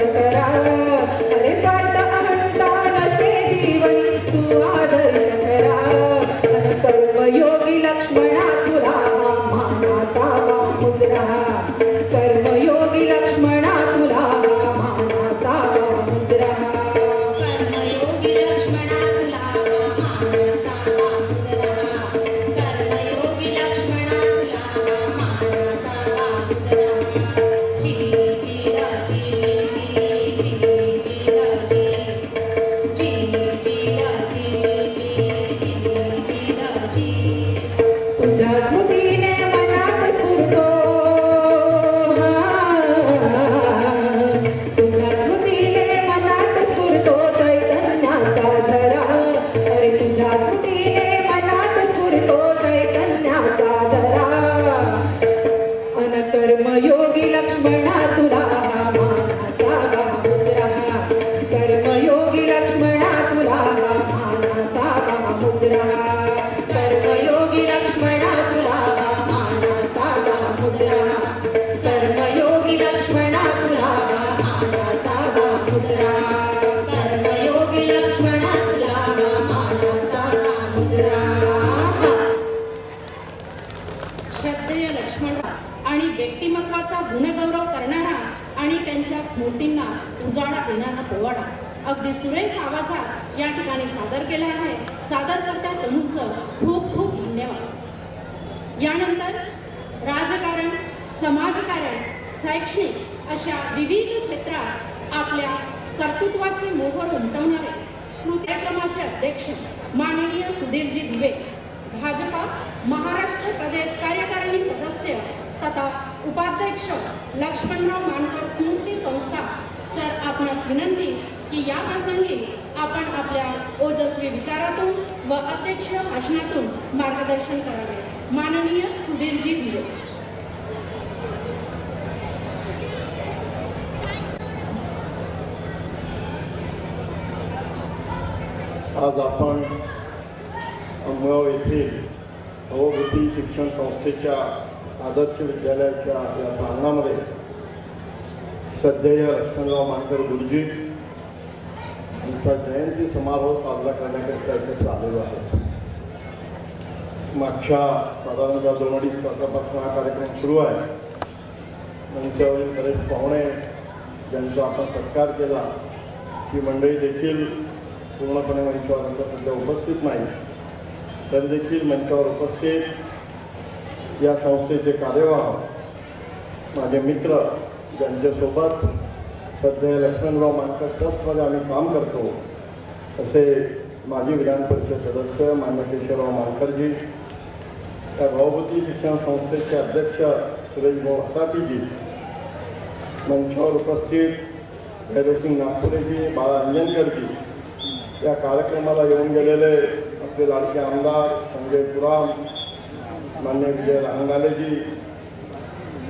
[SPEAKER 4] स्मृतींना उजाळा देणारा पोवाडा अगदी सुरेख आवाजात या ठिकाणी सादर केला आहे. सादरकर्त्या चमूचं खूप खूप धन्यवाद. यानंतर राजकारण, समाजकारण, शैक्षणिक अशा विविध क्षेत्रात आपल्या कर्तृत्वाचे मोहर उमटवणारे कार्यक्रमाचे अध्यक्ष माननीय सुधीरजी दिवे, भाजपा महाराष्ट्र प्रदेश कार्यकारिणी सदस्य तथा उपाध्यक्ष लक्ष्मणराव मानकर स्मृती संस्था सर, आपणास विनंती की या प्रसंगी आपण आपल्या ओजस्वी विचारातून व अध्यक्ष भाषणातून मार्गदर्शन करावे. माननीय सुधीरजी दिवे.
[SPEAKER 9] आज आपण अंमगाव येथील भवभूती शिक्षण संस्थेच्या आदर्श विद्यालयाच्या या प्रांगणामध्ये श्रद्धेय लक्ष्मणराव मानकर गुरुजी यांचा जयंती समारोह साजरा करण्याकरिता एकत्र आलेलो आहे. मागच्या साधारणतः 2-2.5 तासापासून हा कार्यक्रम सुरू आहे. मंचावरील बरेच पाहुणे ज्यांचा आपण सत्कार केला ती मंडळी देखील पूर्णपणे मंचावर आता सध्या उपस्थित नाही, तर देखील मंचावर उपस्थित या संस्थेचे कार्यवाह माझे मित्र ज्यांच्यासोबत सध्या लक्ष्मणराव मानकर ट्रस्टमध्ये आम्ही काम करतो असे माजी विधान परिषद सदस्य मान्य केशवराव मानकरजी, त्या भवभूती शिक्षण संस्थेचे अध्यक्ष सुरेशभाऊ असाटीजी, मंचावर उपस्थित भैरवसिंग नागपुरेजी, बाळा अंजनकरजी, या कार्यक्रमाला येऊन गेलेले आपले लाडके आमदार संजय पुराम, मान्य विजय रांगालेजी,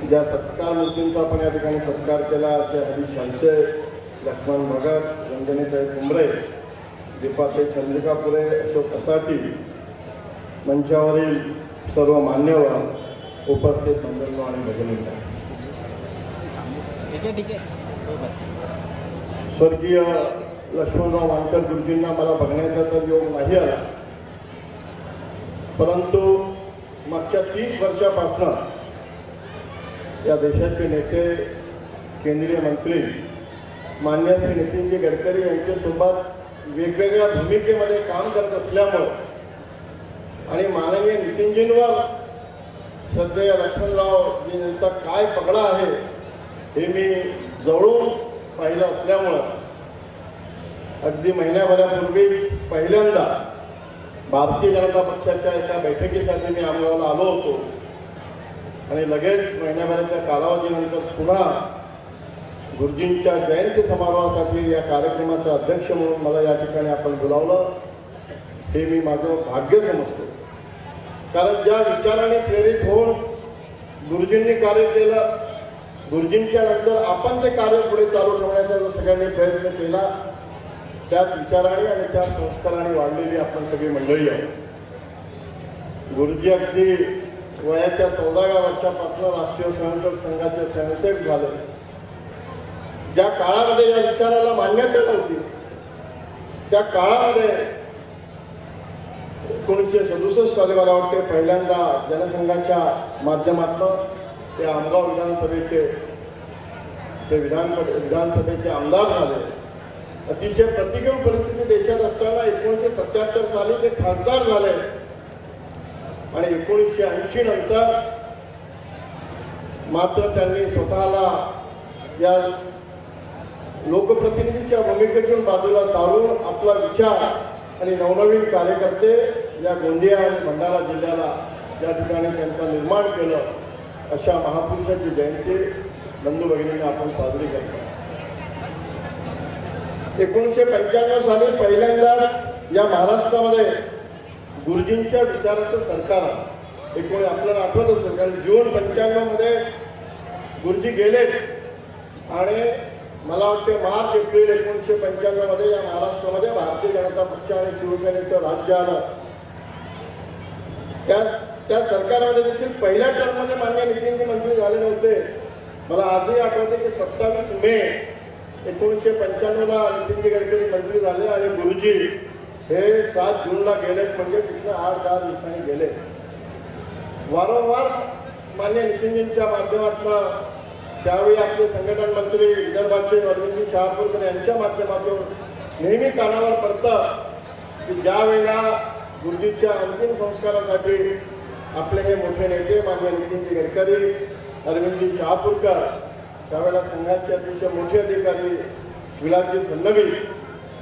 [SPEAKER 9] ज्या सत्कार मूर्तींचा आपण या ठिकाणी सत्कार केला असे हरीश हलसे, लक्ष्मण भगत, रंजनीताई कुंबरे, दीपाताई चंद्रिकापुरे, अशोक असाटी, मंचावरील सर्व मान्यवर, उपस्थित मंडळी आणि भजनीता, स्वर्गीय लक्ष्मणराव मानकर गुरुजींना मला बघण्याचा तर योग नाही आला, परंतु मागच्या 30 वर्षापासून या देशाचे नेते, केंद्रीय मंत्री मान्य श्री नितीनजी गडकरी यांच्यासोबत वेगवेगळ्या भूमिकेमध्ये काम करत असल्यामुळे आणि माननीय नितीनजींवर श्रद्धेय लक्ष्मणरावजी यांचा काय पगडा आहे हे मी जवळून पाहिलं असल्यामुळं अगदी महिन्याभरापूर्वी पहिल्यांदा भारतीय जनता पक्षाच्या एका बैठकीसाठी मी आमगावला आलो होतो आणि लगेच महिन्याभराच्या कालावधीनंतर पुन्हा गुरुजींच्या जयंती समारोहासाठी या कार्यक्रमाचा अध्यक्ष म्हणून मला या ठिकाणी आपण बोलावलं, हे मी माझं भाग्य समजतो. कारण ज्या विचाराने प्रेरित होऊन गुरुजींनी कार्य केलं, गुरुजींच्या नंतर आपण ते कार्य पुढे चालू ठेवण्याचा जो सगळ्यांनी प्रयत्न केला, त्याच विचाराने आणि त्याच संस्काराने वाढलेली आपण सगळी मंडळी आहोत. गुरुजी अगदी वयाच्या 14व्या वर्षापासून राष्ट्रीय स्वयंसेवक संघाचे स्वयंसेवक झाले. ज्या काळामध्ये या विचाराला मान्यता नव्हती, त्या काळामध्ये 1967 साली मला वाटते पहिल्यांदा जनसंघाच्या माध्यमातून ते आमगाव विधानसभेचे विधानसभेचे आमदार झाले. अतिशय प्रतिकूल परिस्थिती देशात असताना 1977 साली ते खासदार झाले आणि 1980 नंतर मात्र त्यांनी स्वतःला या लोकप्रतिनिधीच्या भूमिकेतून बाजूला सारून आपला विचार आणि नवनवीन कार्यकर्ते या गोंदिया आणि भंडारा जिल्ह्याला या ठिकाणी त्यांचं निर्माण केलं. अशा महापुरुषाची जयंती बंधू भगिनींना आपण साजरी करतो. 1995 साली पहिल्यांदाच या महाराष्ट्रामध्ये गुरुजींच्या विचाराचं सरकार आलं. आपल्याला आठवत असेल, कारण जून 95 मध्ये गुरुजी गेले आणि मला वाटते मार्च एप्रिल 1995 मध्ये या महाराष्ट्रामध्ये भारतीय जनता पक्ष आणि शिवसेनेचं राज्य आलं. त्या सरकारमध्ये देखील पहिल्या टर्ममध्ये मान्य नितीनजी मंत्री झाले नव्हते. मला आजही आठवते की 27 मे 1995ला नितीनजी गडकरी मंत्री झाले आणि गुरुजी हे 7 जूनला गेले, म्हणजे तिथनं 8-10 दिवसांनी गेले. वारंवार मान्य नितीनजींच्या माध्यमातून त्यावेळी आपले संघटन मंत्री विदर्भाचे अरविंद शहापूरकर यांच्या माध्यमातून नेहमी कानावर पडतं की ज्या वेळेला गुरुजींच्या अंतिम संस्कारासाठी आपले हे मोठे नेते माननीय नितीनजी गडकरी, अरविंदजी शहापूरकर, त्यावेळेला संघाचे अतिशय मोठे अधिकारी विलासजी फडणवीस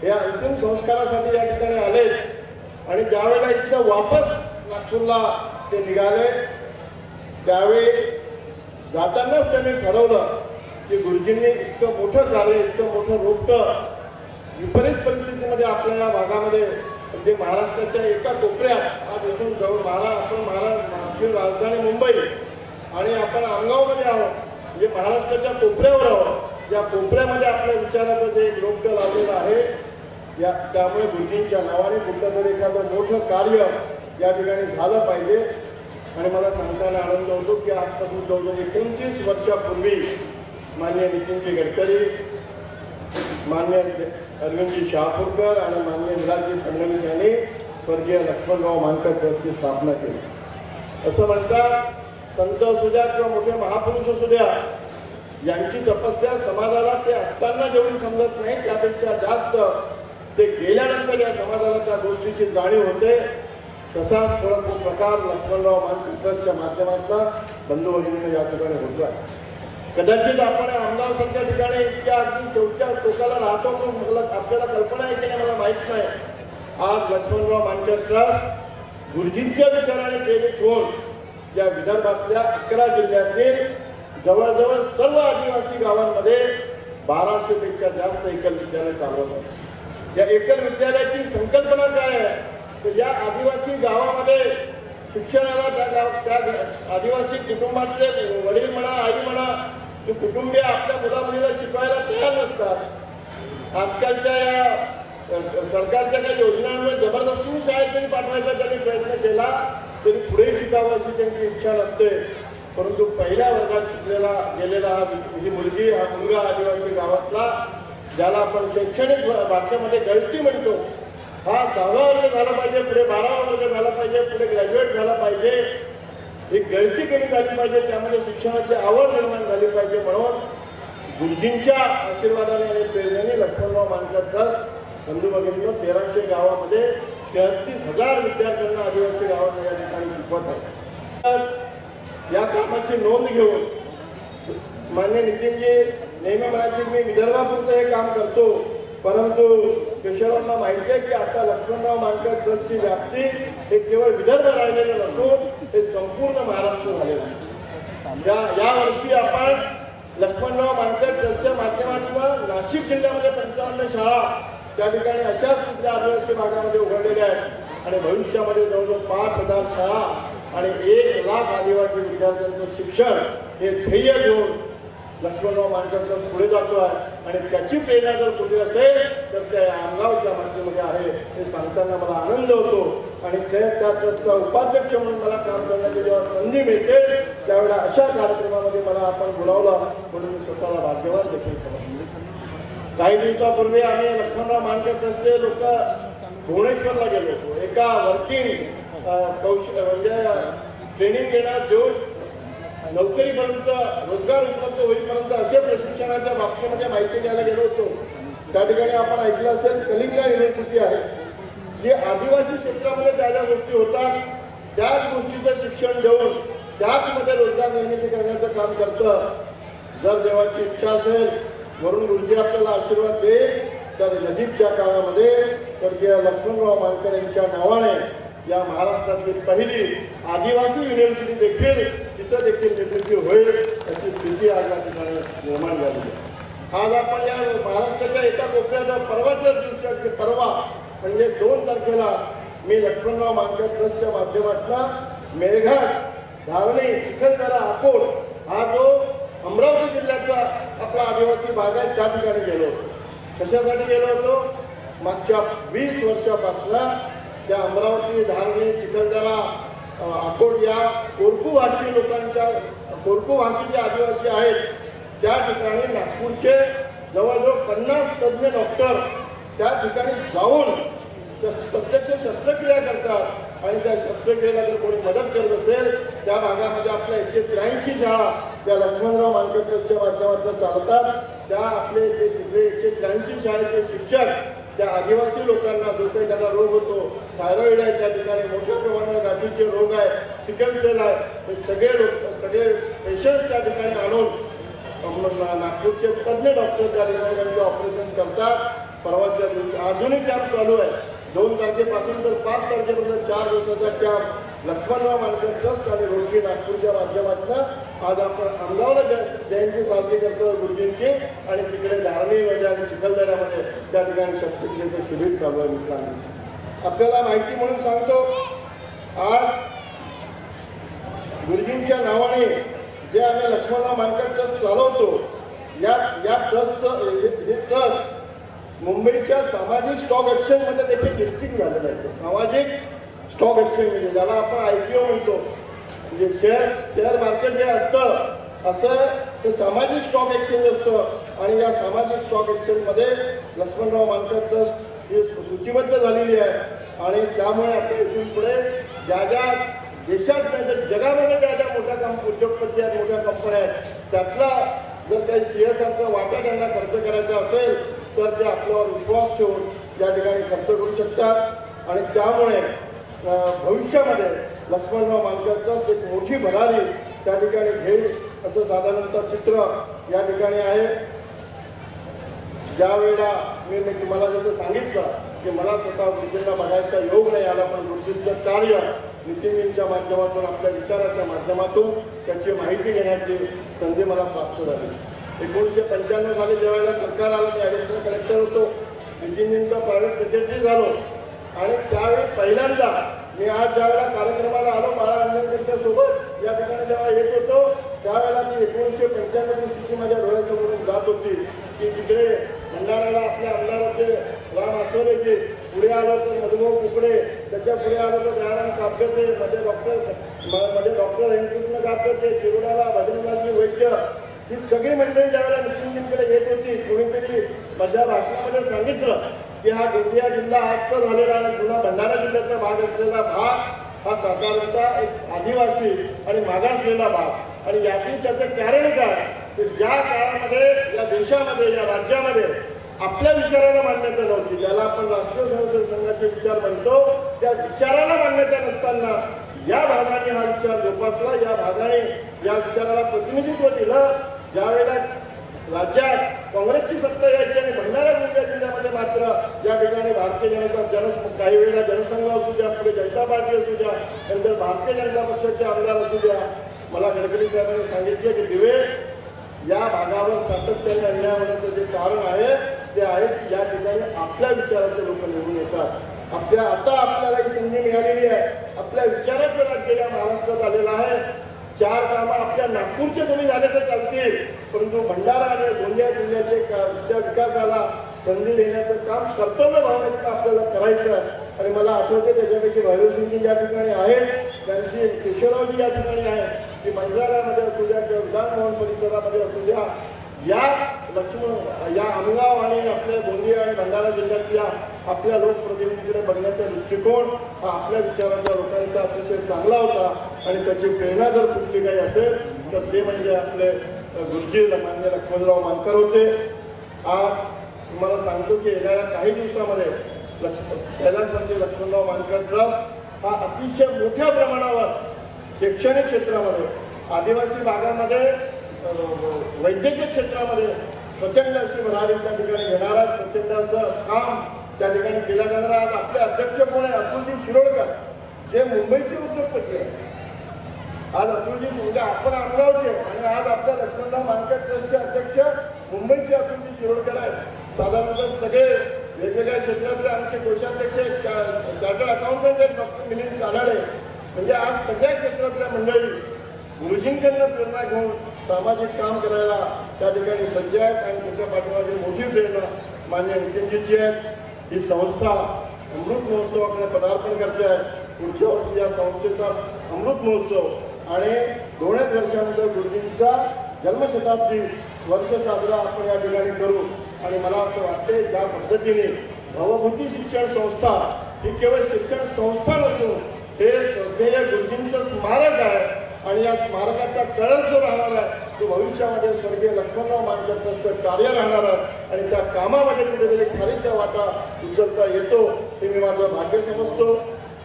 [SPEAKER 9] हे अंतिम संस्कारासाठी या ठिकाणी आलेत आणि ज्यावेळेला इथं वापस नागपूरला ते निघाले त्यावेळी जातानाच त्यांनी ठरवलं की गुरुजींनी इतकं मोठं कार्य, इतकं मोठं रोपटं विपरीत परिस्थितीमध्ये आपल्या या भागामध्ये म्हणजे महाराष्ट्राच्या एका कोपऱ्यात आज इथून जवळ महाराष्ट्र राजधानी मुंबई आणि आपण आमगावमध्ये आहोत म्हणजे महाराष्ट्राच्या कोपऱ्यावर आहोत. या कोपऱ्यामध्ये आपल्या विचाराचं जे एक रोपटं लावलेलं आहे त्यामुळे गुरुजींच्या नावाने कुठलं तरी एखादं मोठं कार्य या ठिकाणी झालं पाहिजे. आणि मला सांगताना आनंद होतो की आजपासून जवळजवळ 29 वर्षापूर्वी माननीय नितीनजी गडकरी, माननीय अरविंदजी शहापूरकर आणि माननीय विलासजी फडणवीस यांनी स्वर्गीय लक्ष्मणराव मानकर ट्रस्टची स्थापना केली. असं म्हणतात संत असू द्या किंवा मोठे महापुरुष असू द्या, यांची तपस्या समाजाला ते असताना जेवढी समजत नाही त्यापेक्षा जास्त ते गेल्यानंतर या समाजाला त्या गोष्टीची जाणीव होते. तसाच थोडासा प्रकार लक्ष्मणराव मानकर ट्रस्टच्या माध्यमातून बंधू भगिनीने या ठिकाणी होतो आहे. कदाचित आपण आमगावसारख्या ठिकाणी इतक्या अगदी शेवटच्या टोकाला राहतो म्हणून आपल्याला कल्पना आहे की नाही मला माहीत नाही. आज लक्ष्मणराव मानकर ट्रस्ट गुरुजींच्या विचाराने प्रेरित होऊन या विदर्भातल्या 11 जिल्ह्यातील जवळजवळ सर्व आदिवासी गावांमध्ये 1200 पेक्षा जास्त एकल विद्यालय चालवत आहेत. या एकल विद्यालयाची संकल्पना काय आहे तर या आदिवासी गावामध्ये शिक्षणाला त्या आदिवासी कुटुंबातले वडील म्हणा, आई म्हणा, ते कुटुंबीय आपल्या मुला-मुलीला शिकवायला तयार नसतात. आजकालच्या या सरकारच्या काही योजनांमुळे जबरदस्तीने शाळेत जरी पाठवायचा त्यांनी प्रयत्न केला तरी पुढे शिकावं अशी त्यांची इच्छा नसते. परंतु पहिल्या वर्गात शिकलेला गेलेला ही मुलगी, हा मुलगा आदिवासी गावातला, ज्याला आपण शैक्षणिक भाषेमध्ये गळती म्हणतो, हा 10वा वर्ग झाला पाहिजे, पुढे 12वा वर्ग झाला पाहिजे, पुढे ग्रॅज्युएट झाला पाहिजे, ही गळती कमी झाली पाहिजे, त्यामध्ये शिक्षणाची आवड निर्माण झाली पाहिजे. म्हणून गुरुजींच्या आशीर्वादाने आणि प्रेरणेने लक्ष्मणराव मानकर ट्रस्ट बंधू भगिनींनो 1300 गावामध्ये 33,000 विद्यार्थ्यांना आदिवासी गावात या ठिकाणी शिकवत आहे. या कामाची नोंद घेऊन मान्य नितीनजी नेहमी म्हणायचे मी विदर्भापुरतं हे काम करतो, परंतु पेशवांना माहिती आहे की आता लक्ष्मणराव मानकर ट्रस्टची व्याप्ती हे केवळ विदर्भ राहिलेलं नसून हे संपूर्ण महाराष्ट्र झालेलं आहे. या वर्षी आपण लक्ष्मणराव मानकर ट्रस्टच्या माध्यमातून नाशिक जिल्ह्यामध्ये 55 शाळा त्या ठिकाणी अशाच तिथल्या आदिवासी भागामध्ये उघडलेल्या आहेत आणि भविष्यामध्ये जवळजवळ 5,000 शाळा आणि 1 लाख आदिवासी विद्यार्थ्यांचं शिक्षण हे ध्येय घेऊन लक्ष्मणराव मानकर ट्रस्ट पुढे जातो आहे. आणि त्याची प्रेरणा जर कुठे असेल तर त्या आमगावच्या माध्यमामध्ये आहे हे सांगताना मला आनंद होतो. आणि त्या ट्रस्टचा उपाध्यक्ष म्हणून मला काम करण्याची जेव्हा संधी मिळते त्यावेळेला अशा कार्यक्रमामध्ये मला आपण बोलावलं म्हणून मी स्वतःला भाग्यवान देखील समजतो. काही दिवसापूर्वी आम्ही लक्ष्मणराव मानकर ट्रस्टचे लोक भुवनेश्वरला गेलो होतो. एका वर्किंग म्हणजे ट्रेनिंग घेणार देऊन नोकरीपर्यंत रोजगार उपलब्ध होईपर्यंत अशा प्रशिक्षणाच्या बाबतीमध्ये माहिती घ्यायला गेलो होतो. त्या ठिकाणी आपण ऐकलं असेल कलिंगा युनिव्हर्सिटी आहे जी आदिवासी क्षेत्रामध्ये ज्या ज्या गोष्टी होतात त्याच गोष्टीचं शिक्षण देऊन त्याचमध्ये रोजगार निर्मिती करण्याचं काम करतं. जर देवाची इच्छा असेल वरून गुरुजी आपल्याला आशीर्वाद देईल तर नजीकच्या काळामध्ये स्वर्गीय लक्ष्मणराव मानकर यांच्या नावाने या महाराष्ट्रातली पहिली आदिवासी युनिव्हर्सिटी देखील तिचं देखील निर्मिती होईल अशी स्थिती आज या ठिकाणी निर्माण झाली आहे. आज आपण या महाराष्ट्राच्या एका कोपऱ्याच्या परवाच्या दिवशी परवा म्हणजे 2 तारखेला मी लक्ष्मणराव मानकर ट्रस्टच्या माध्यमातून मेळघाट, धारणी, चिखलदरा, अकोट हा जो अमरावती जिल्ह्याचा आपला आदिवासी भाग आहे त्या ठिकाणी गेलो होतो. कशासाठी गेलो होतो? मागच्या 20 वर्षापासून त्या अमरावती, धारणी, चिखलदरा, अकोट या कोरकू भाषी लोकांच्या कोरकू भाषी जे आदिवासी आहेत त्या ठिकाणी नागपूरचे जवळजवळ 50 तज्ज्ञ डॉक्टर त्या ठिकाणी जाऊन प्रत्यक्ष शस्त्रक्रिया करतात आणि त्या शस्त्रक्रियेला जर कोणी मदत करत असेल त्या भागामध्ये आपल्या 183 शाळा त्या लक्ष्मणराव मानकर ट्रस्टच्या माध्यमातून चालतात. त्या आपले जे तिथे 183 शाळेचे शिक्षक त्या आदिवासी लोकांना जो काही त्यांना रोग होतो, थायरॉइड आहे त्या ठिकाणी, मोठ्या प्रमाणावर गाठीचे रोग आहे, सिकल सेल आहे, हे सगळे पेशंट्स त्या ठिकाणी आणून नागपूरचे तज्ज्ञ डॉक्टर त्या ठिकाणी त्यांचे ऑपरेशन्स करतात. परवाच्या दिवशी अजूनही कॅम्प चालू आहे. 2 तारखेपासून तर 5 तारखेपर्यंत 4 दिवसाचा कॅम्प लक्ष्मणराव मानकर ट्रस्ट आणि रोटरी नागपूरच्या माध्यमातून आज आपण आमगावला जयंती साजरी करतो गुरुजींची, आणि तिकडे धारणीमध्ये आणि चिखलदऱ्यामध्ये त्या ठिकाणी शस्त्रक्रियेचं शिबिर चालू आहे. मित्रांनो, आपल्याला माहिती म्हणून सांगतो, आज गुरुजींच्या नावाने जे आम्ही लक्ष्मणराव मानकर ट्रस्ट चालवतो, या ट्रस्ट मुंबईच्या सामाजिक स्टॉक एक्सचेंजमध्ये देखील लिस्टिंग झालेलं आहे. सामाजिक स्टॉक एक्सचेंज म्हणजे ज्याला आपण IPO म्हणतो, म्हणजे शेअर मार्केट जे असतं असं ते सामाजिक स्टॉक एक्सचेंज असतं. आणि या सामाजिक स्टॉक एक्सचेंजमध्ये लक्ष्मणराव मानकर ट्रस्ट ही सूचीबद्ध झालेली आहे. आणि त्यामुळे आता इथून पुढे ज्या देशात जगामध्ये ज्या मोठ्या उद्योगपती आहेत, मोठ्या कंपन्या आहेत, त्यातला जर काही CSRचा वाटा त्यांना खर्च करायचा असेल तर ते आपल्यावर विश्वास ठेवून या ठिकाणी खर्च करू शकतात. आणि त्यामुळे भविष्यामध्ये लक्ष्मणराव मानकर ट्रस्ट एक मोठी भरारी त्या ठिकाणी घेईल असं साधारणतः चित्र या ठिकाणी आहे. ज्या वेळेला मी तुम्हाला जसं सांगितलं की मला स्वतः गुरुजींना बघायचा योग नाही आला, पण गुरुजींचं कार्य नितीनजींच्या माध्यमातून, आपल्या विचाराच्या माध्यमातून त्याची माहिती घेण्याची संधी मला प्राप्त झाली. 1995 साली ज्यावेळेला सरकार आलं, मी ॲडिशनल कलेक्टर होतो, नितीनजींचा प्रायव्हेट सेक्रेटरी झालो. आणि त्यावेळी पहिल्यांदा मी आज ज्यावेळेला कार्यक्रमाला आलो बाळा आंबेडकरच्या सोबत या ठिकाणी जेव्हा येत होतो, त्यावेळेला ती 1995 स्थिती माझ्या डोळ्यासमोरून जात होती की तिकडे भंडाऱ्याला आपल्या आमदार होते राम आसोलेचे, पुढे आलो तर मधुभाऊ कुकडे, त्याच्या पुढे आलो तर दयाराम कापगते, मध्ये डॉक्टर हेमकृष्ण कापगते, चिरोड्याला भजनलालजी वैद्य, ही सगळी मंडळी ज्यावेळेला नितीनजींकडे येत होती, कोणीतरी माझ्या भाषणामध्ये सांगितलं की हा गोंदिया जिल्हा आजचा झालेला आणि जुना भंडारा जिल्ह्याचा भाग असलेला भाग हा साधारणतः एक आदिवासी आणि मागासलेला भाग. आणि यातील त्याचं कारण काय की ज्या काळामध्ये या देशामध्ये, या राज्यामध्ये आपल्या विचाराला मान्यता नव्हती, ज्याला आपण राष्ट्रीय स्वयंसेवक संघाचे विचार म्हणतो, त्या विचाराला मान्यता नसताना या भागाने हा विचार जोपासला, या भागाने या विचाराला प्रतिनिधित्व दिलं. ज्यावेळेला राज्यात काँग्रेसची सत्ता यायची आणि भंडारा गोंदिया जिल्ह्यामध्ये मात्र या ठिकाणी भारतीय जनता काही वेळेला जनसंघ असू द्या, पुढे जनता पार्टी असू द्या, नंतर भारतीय जनता पक्षाचे आमदार असू द्या, मला गडकरी साहेबांनी सांगितले की दिवे या भागावर सातत्याने अन्याय होण्याचं जे कारण आहे ते आहे की या ठिकाणी आपल्या विचाराचे लोक निवडून येतात. आता आपल्याला ही संधी मिळालेली आहे, आपल्या विचाराचं राज्य या महाराष्ट्रात आलेलं आहे. 4 कामं आपल्या नागपूरचे कमी झाले तर चालतील, परंतु भंडारा आणि गोंदिया जिल्ह्याच्या विकासाला संधी देण्याचं काम कर्तव्य भावनेतनं आपल्याला करायचं आहे. आणि मला आठवते त्याच्यापैकी भैरवसिंगजी या ठिकाणी आहेत, त्यांची केशवरावजी या ठिकाणी आहे, ती मंत्रालयामध्ये असू द्या किंवा विधानभवन परिसरामध्ये असू द्या, या आमगाव आणि आपल्या गोंदिया आणि भंडारा जिल्ह्यातल्या आपल्या लोकप्रतिनिधीकडे बघण्याचा दृष्टिकोन हा आपल्या विचारांच्या लोकांचा अतिशय चांगला होता. आणि त्याची प्रेरणा जर कुठली काही असेल तर ते म्हणजे आपले गुरुजी मान्य लक्ष्मणराव मानकर होते. आज तुम्हाला सांगतो की येणाऱ्या काही दिवसामध्ये कैलासवासी लक्ष्मणराव मानकर ट्रस्ट हा अतिशय मोठ्या प्रमाणावर शैक्षणिक क्षेत्रामध्ये, आदिवासी भागामध्ये, वैद्यकीय क्षेत्रामध्ये प्रचंड अशी भरारी त्या ठिकाणी घेणारा, प्रचंड असं काम त्या ठिकाणी केलं जाणार. आज आपले अध्यक्ष कोण आहे? अतुलजी शिरोडकर, जे मुंबईचे उद्योगपती आहेत. आज अतुलजी म्हणजे आपण आमगावचे आणि आज आपल्या लक्ष्मणराव मानकर ट्रस्टचे अध्यक्ष मुंबईचे अतुलजी शिरोडकर आहेत. साधारणतः सगळे वेगवेगळ्या क्षेत्रातले आमचे कोषाध्यक्ष, चार्टर्ड अकाउंटंट आहेत डॉक्टर मिलिंद कानाडे, म्हणजे आज सगळ्या क्षेत्रातल्या मंडळी गुरुजींकडनं प्रेरणा घेऊन सामाजिक काम करायला त्या ठिकाणी सज्ज आहेत. आणि त्याच्या पाठीमागे मोठी प्रेरणा मान्य नितीनजीची आहे. ही संस्था अमृत महोत्सवाकडे पदार्पण करते आहे. पुढच्या वर्षी या संस्थेचा अमृत महोत्सव आणि 2 वर्षानंतर गुरुजींचा जन्मशताब्दी वर्ष साजरा आपण या ठिकाणी करू. आणि मला असं वाटते ज्या पद्धतीने भवभूती शिक्षण संस्था ही केवळ शिक्षण संस्था नसून हे श्रद्धेय गुरुजींचं स्मारक आहे. आणि या स्मारकाचा कळस जो राहणार आहे तो भविष्यामध्ये स्वर्गीय लक्ष्मणराव मानकरचं कार्य राहणार आहे आणि त्या कामामध्ये कुठेतरी खारीचा वाटा उचलता येतो हे मी माझं भाग्य समजतो.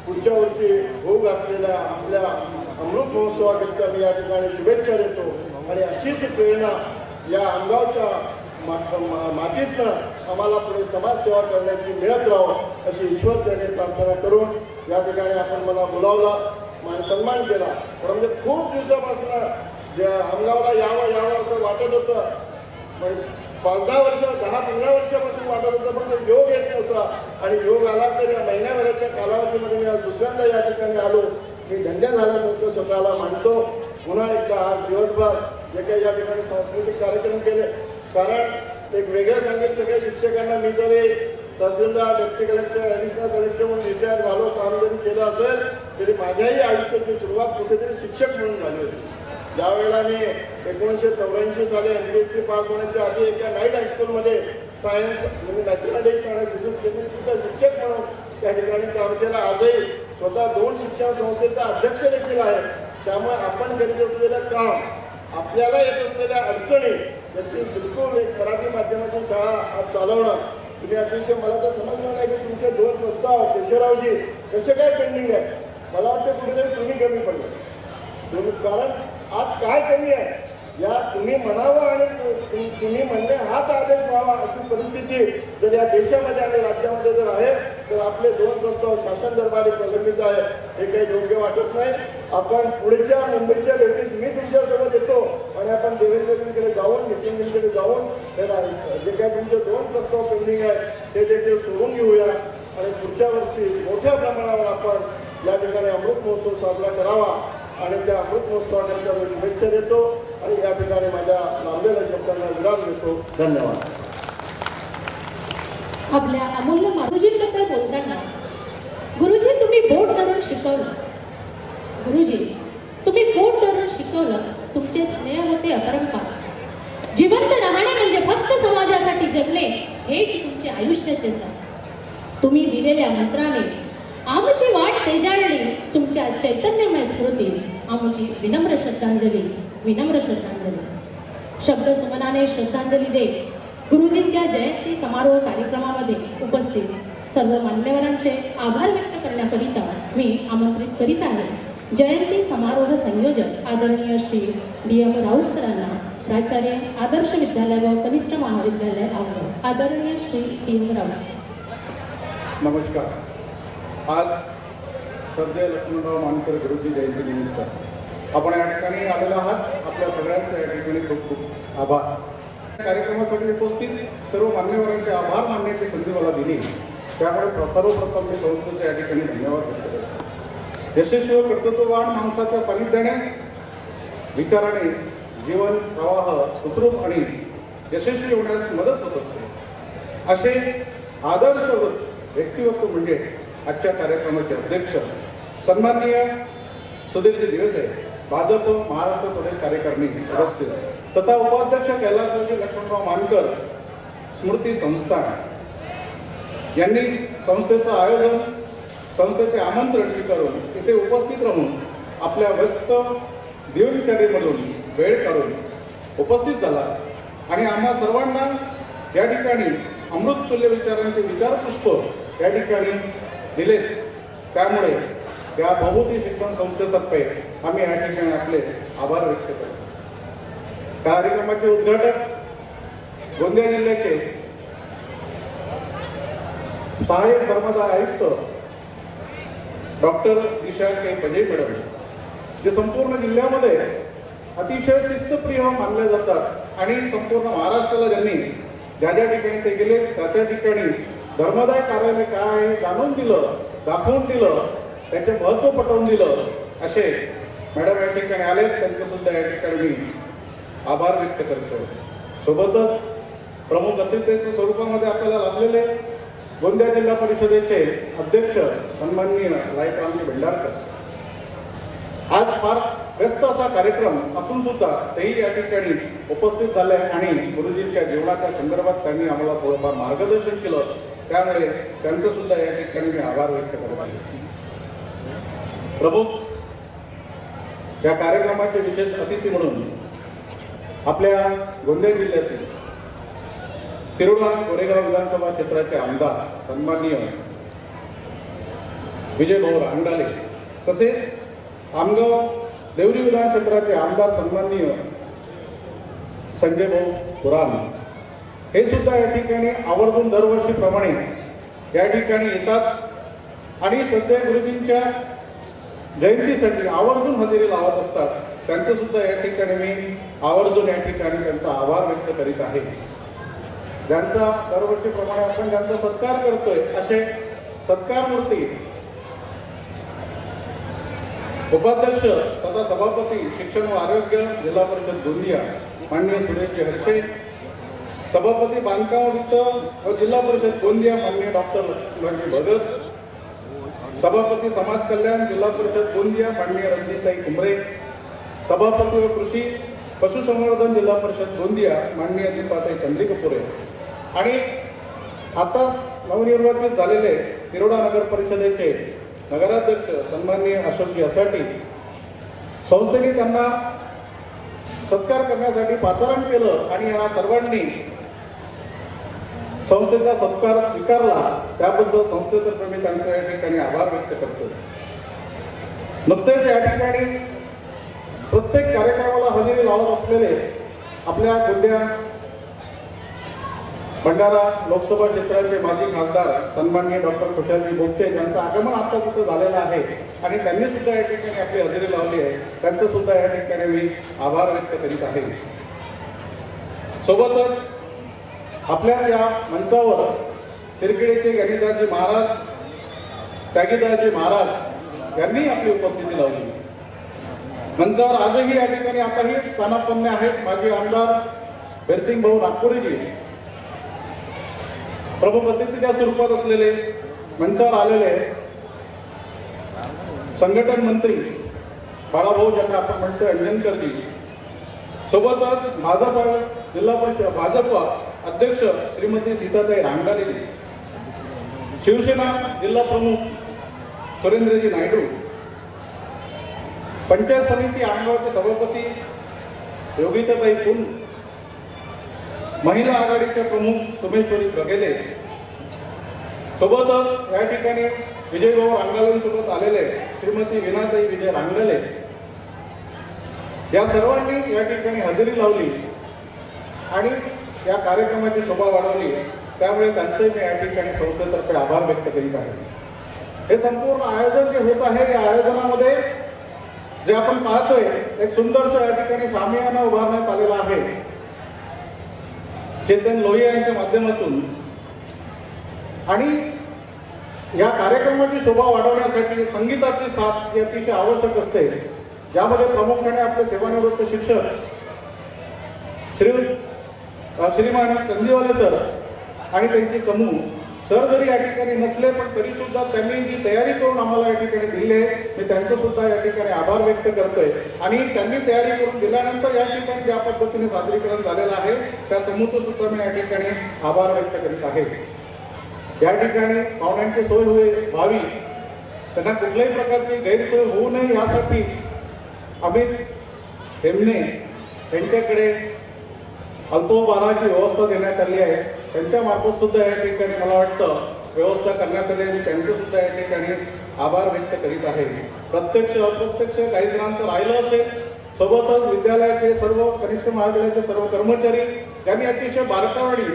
[SPEAKER 9] पुढच्या वर्षी होऊ घातलेल्या आपल्या अमृत महोत्सवाकरिता मी या ठिकाणी शुभेच्छा देतो आणि अशीच प्रेरणा या आमगावच्या मातीतनं आम्हाला पुढे समाजसेवा करण्याची मिळत राहो अशी ईश्वर चरणी प्रार्थना करून या ठिकाणी आपण मला बोलावला, सन्मान केला. म्हणजे खूप दिवसापासून ज्या आमगावला यावं असं वाटत होतं. 5-10 वर्ष 10-15 वर्षापासून वाटत होतं, पण योग येत नव्हता आणि योग आला तर या महिन्याभराच्या कालावधीमध्ये मी आज दुसऱ्यांदा या ठिकाणी आलो. मी धन्य झाल्यासारखं स्वतःला मानतो. पुन्हा एकदा आज दिवसभर जे काही या ठिकाणी सांस्कृतिक कार्यक्रम केले, कारण एक वेगळं सांगेल सगळ्या शिक्षकांना, मी जरी तहसीलदार, डेप्टी कलेक्टर, ॲडिशनल कलेक्टर म्हणून रिटायर झालो, काम जरी केलं असेल तरी माझ्याही आयुष्याची सुरुवात कुठेतरी शिक्षक म्हणून झाली होती. ज्यावेळेला मी 1984 साली MPSC पास होण्याच्या आधी एका नाईट हायस्कूलमध्ये सायन्स म्हणजे मॅथमॅटिक्स आणि फिजिक्स केमिस्ट्रीचा शिक्षक म्हणून त्या ठिकाणी काम केलं. आजही स्वतः 2 शिक्षण संस्थेचा अध्यक्ष देखील आहे. त्यामुळे आपण करीत असलेलं काम, आपल्याला येत असलेल्या अडचणी, त्याची बिलकुल एक मराठी माध्यमाची शाळा आज चालवणं, तुम्ही अतिशय मला तर समजलं नाही की तुमचे 2 प्रस्ताव केशवरावजी कसे काय पेंडिंग आहे. मला वाटतं कुठेतरी तुम्ही कमी पडले, कारण आज काय कमी आहे या तुम्ही म्हणावं आणि तुम्ही म्हणणे हाच आदेश व्हावा अशी परिस्थिती जर या देशामध्ये आणि राज्यामध्ये जर आहे तर आपले 2 प्रस्ताव शासन दरबारी प्रलंबित आहे. हे काही योग्य वाटत नाही. आपण पुढच्या मुंबईच्या भेटीत मी तुमच्यासोबत येतो आणि आपण देवेंद्रजींकडे जाऊन, नितीनजींकडे जाऊन जे काही तुमचे 2 प्रस्ताव पेंडिंग आहेत ते देखील सोडून घेऊया आणि पुढच्या वर्षी मोठ्या प्रमाणावर आपण या ठिकाणी अमृत महोत्सव साजरा करावा आणि त्या अमृत महोत्सवाकरिता मी शुभेच्छा देतो आणि या ठिकाणी माझ्या लांबलेल्या शब्दांना विराम देतो. धन्यवाद.
[SPEAKER 8] आपल्या अमूल्य गुरुजींबद्दल बोलताना, गुरुजी तुम्ही बोट धरून शिकवलं, गुरुजी तुम्ही बोट धरून शिकवलं, तुमचे स्नेह होते अपरंपार. जिवंत राहणे म्हणजे फक्त समाजासाठी जगणे हेच तुमचे आयुष्याचे सार. तुम्ही दिलेल्या मंत्राने आमची वाट तेजाळली, तुमच्या चैतन्यमय स्मृतीस आमची विनम्र श्रद्धांजली. शब्द सुमनाने श्रद्धांजली देत गुरुजींच्या जयंती समारोह कार्यक्रमामध्ये उपस्थित सर्व मान्यवरांचे आभार व्यक्त करण्याकरिता मी आमंत्रित करीत आहे जयंती समारोह संयोजक आदरणीय श्री DM राऊत सरांना, प्राचार्य आदर्श विद्यालय व कनिष्ठ महाविद्यालय आवड, आदरणीय श्री DM राऊत सर.
[SPEAKER 10] नमस्कार. आज स्वर्गीय लक्ष्मणराव मानकर गुरुजी जयंतीनिमित्त आपण या ठिकाणी आलेलो आहात. आपल्या सगळ्यांचे या ठिकाणी खूप खूप आभार. कार्यक्रमासाठी उपस्थित सर्व मान्यवरांचे आभार मानण्याची संधी मला दिली, त्यामुळे सर्वप्रथम मी संस्थेचे या ठिकाणी धन्यवाद व्यक्त करतो. यशस्वी व कर्तृत्ववान माणसाच्या सानिध्याने, विचाराने जीवन प्रवाह सुखरूप आणि यशस्वी होण्यास मदत होत असते. असे आदर्श व्यक्तिमत्व म्हणजे आजच्या कार्यक्रमाचे अध्यक्ष सन्माननीय सुधीरजी दिवसे, भाजप महाराष्ट्र प्रदेश कार्यकारिणी सदस्य तथा उपाध्यक्ष कैलासरावजी लक्ष्मणराव मानकर स्मृती संस्थान यांनी संस्थेचं आयोजन, संस्थेचे आमंत्रण स्वीकारून इथे उपस्थित राहून आपल्या व्यस्त दिनचर्येमधून वेळ काढून उपस्थित झाला आणि आम्हा सर्वांना या ठिकाणी अमृततुल्य विचारांचे विचारपुष्प या ठिकाणी दिलेत. त्यामुळे या बहुती शिक्षण संस्थेतर्फे आम्ही या ठिकाणी आपले आभार व्यक्त करतो. कार्यक्रमाचे उद्घाटक गोंदिया जिल्ह्याचे सहाय्यक धर्मादाय आयुक्त डॉक्टर दिशा के पजे मॅडम, जे संपूर्ण जिल्ह्यामध्ये अतिशय शिस्तप्रिय मानले जातात आणि संपूर्ण महाराष्ट्राला ज्यांनी ज्या ज्या ठिकाणी ते गेले त्या ठिकाणी धर्मदाय कार्यालय काय आहे जाणून दिलं, दाखवून दिलं, त्याचे महत्त्व पटवून दिलं, असे मॅडम या ठिकाणी आले. त्यांचे सुद्धा या ठिकाणी मी आभार व्यक्त करतो. सोबतच प्रमुख अतिथीच्या स्वरूपामध्ये आपल्याला लाभलेले गोंदिया जिल्हा परिषदेचे अध्यक्ष सन्माननीय रायक्रांती भंडारकर. आज फार व्यस्त असा कार्यक्रम असून सुद्धा तेही या ठिकाणी उपस्थित झाले आणि गुरुजींच्या जीवनाच्या संदर्भात त्यांनी आम्हाला थोडंफार मार्गदर्शन केलं. त्यामुळे त्यांचं सुद्धा या ठिकाणी मी आभार व्यक्त करत आहे. प्रमुख या कार्यक्रमाचे विशेष अतिथी म्हणून आपल्या गोंदिया जिल्ह्यातील तिरोडा कोरेगाव विधानसभा क्षेत्राचे आमदार सन्माननीय विजयभाऊ रांगडाले, तसेच आमगाव देवरी विधान क्षेत्राचे आमदार सन्माननीय संजयभाऊ पुराम हे सुद्धा या ठिकाणी आवर्जून दरवर्षीप्रमाणे या ठिकाणी येतात आणि श्रद्धेय गुरुजींच्या जयंतीसाठी आवर्जून हजेरी लावत असतात. त्यांचं सुद्धा या ठिकाणी मी आवर्जून या ठिकाणी त्यांचा आभार व्यक्त करीत आहे. ज्यांचा दरवर्षीप्रमाणे आपण ज्यांचा सत्कार करतोय असे सत्कार मूर्ती उपाध्यक्ष तथा सभापती शिक्षण व आरोग्य जिल्हा परिषद गोंदिया माननीय सुरेशजी हर्षे, सभापती बांधकाम वित्त व जिल्हा परिषद गोंदिया माननीय डॉक्टर लक्ष्मणजी भगत, सभापती समाज कल्याण जिल्हा परिषद गोंदिया माननीय रणजितताई कुंभरे, सभापती व कृषी पशुसंवर्धन जिल्हा परिषद गोंदिया माननीय दीपाताई चंद्रिकपुरे आणि आता नवनिर्वाचित झालेले तिरोडा नगर परिषदेचे नगराध्यक्ष सन्माननीय अशोकजी असाटी, संस्थेने त्यांना सत्कार करण्यासाठी पाचारण केलं आणि या सर्वांनी संस्थेचा सत्कार स्वीकारला. त्याबद्दल संस्थेतर्फे मी त्यांचा या ठिकाणी आभार व्यक्त करतो. नुकतेच या ठिकाणी प्रत्येक कार्यक्रमाला हजेरी लावत असलेले आपल्या गोंदिया भंडारा लोकसभा क्षेत्राचे माजी खासदार सन्माननीय डॉक्टर खुशालजी बोगटे यांचं आगमन आता तिथं झालेलं आहे आणि त्यांनी सुद्धा या ठिकाणी आपली हजेरी लावली आहे. त्यांचं सुद्धा या ठिकाणी मी आभार व्यक्त करीत आहे. सोबतच आपल्याच या मंचावर तिरकिडेचे गणिताजी महाराज, त्यागीदाजी महाराज यांनी आपली उपस्थिती लावली. मंचावर आजही या ठिकाणी आताही स्थानापन्न आहेत माजी आमदार बेरसिंग भाऊ नागपुरीजी, प्रमुख अतिथीच्या स्वरूपात असलेले मंचावर आलेले संघटन मंत्री बाळाभाऊ ज्यांना आपण म्हणतो अंजनकरजी, सोबतच भाजप जिल्हा परिषद भाजप अध्यक्ष श्रीमती सीताताई रांगडाले, शिवसेना जिल्हा प्रमुख सुरेंद्रजी नायडू, पंचायत समिती आमगावचे सभापती योगिताताई पुन, महिला आघाडीचे प्रमुख सोमेश्वरी बघेले, सोबतच या ठिकाणी विजयभाऊ रांगडालेंसोबत आलेले श्रीमती विनाताई विजय रांगडाले या सर्वांनी या ठिकाणी हजेरी लावली आणि या कार्यक्रमाची शोभा वाढवली. त्यामुळे त्यांचे मी या ठिकाणी संस्थेतर्फे आभार व्यक्त करीत आहे. हे संपूर्ण आयोजन जे होत आहे या आयोजनामध्ये जे आपण पाहतोय एक सुंदरसं या ठिकाणी शामियाना उभारण्यात आलेला आहे चेतन लोहिया यांच्या माध्यमातून आणि या कार्यक्रमाची शोभा वाढवण्यासाठी संगीताची साथ ही अतिशय आवश्यक असते. यामध्ये प्रामुख्याने आपले सेवानिवृत्त शिक्षक श्रीमान चंदीवाले सर आणि त्यांचे चमू सर जरी या ठिकाणी नसले पण तरी सुद्धा त्यांनी जी तयारी करून आम्हाला या ठिकाणी दिली आहे मी त्यांचं सुद्धा या ठिकाणी आभार व्यक्त करतोय. आणि त्यांनी तयारी करून दिल्यानंतर या ठिकाणी ज्या पद्धतीने सादरीकरण झालेलं आहे त्या चमूचं सुद्धा मी या ठिकाणी आभार व्यक्त करीत आहे. या ठिकाणी पाहुण्यांची सोय व्हावी, त्यांना कुठल्याही प्रकारची गैरसोय होऊ नये यासाठी अमित हेमने यांच्याकडे अल्पोपहाराची व्यवस्था देण्यात आली आहे. त्यांच्या मार्फत सुद्धा या ठिकाणी मला वाटतं व्यवस्था करण्यात आली आणि त्यांचे सुद्धा या ठिकाणी आभार व्यक्त करीत आहे. प्रत्यक्ष अप्रत्यक्ष काही जणांचं राहिलं असेल. सोबतच विद्यालयाचे सर्व कनिष्ठ महाविद्यालयाचे सर्व कर्मचारी यांनी अतिशय बारकावाडी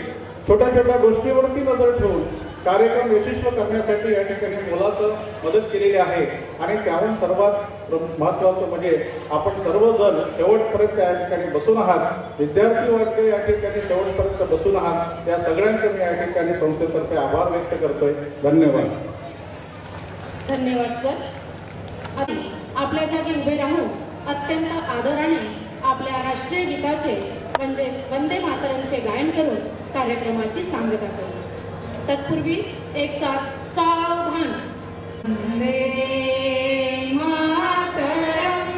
[SPEAKER 10] छोट्या छोट्या गोष्टीवरती नजर ठेवून कार्यक्रम यशस्वी करण्यासाठी या ठिकाणी मोलाचं मदत केलेली आहे. आणि त्याहून सर्वात महत्त्वाचं म्हणजे आपण सर्वजण शेवटपर्यंत या ठिकाणी बसून आहात, विद्यार्थी वर्ग या ठिकाणी शेवटपर्यंत बसून आहात. या सगळ्यांचं मी या ठिकाणी संस्थेतर्फे आभार व्यक्त करतोय. धन्यवाद.
[SPEAKER 4] धन्यवाद सर. आपल्या जागी उभे राहून अत्यंत आदराने आपल्या राष्ट्रीय गीताचे म्हणजे वंदे मातरमचे गायन करून कार्यक्रमाची सांगता करू. तत्पूर्वी एक साथ सावधान.
[SPEAKER 5] वंदे मातरम,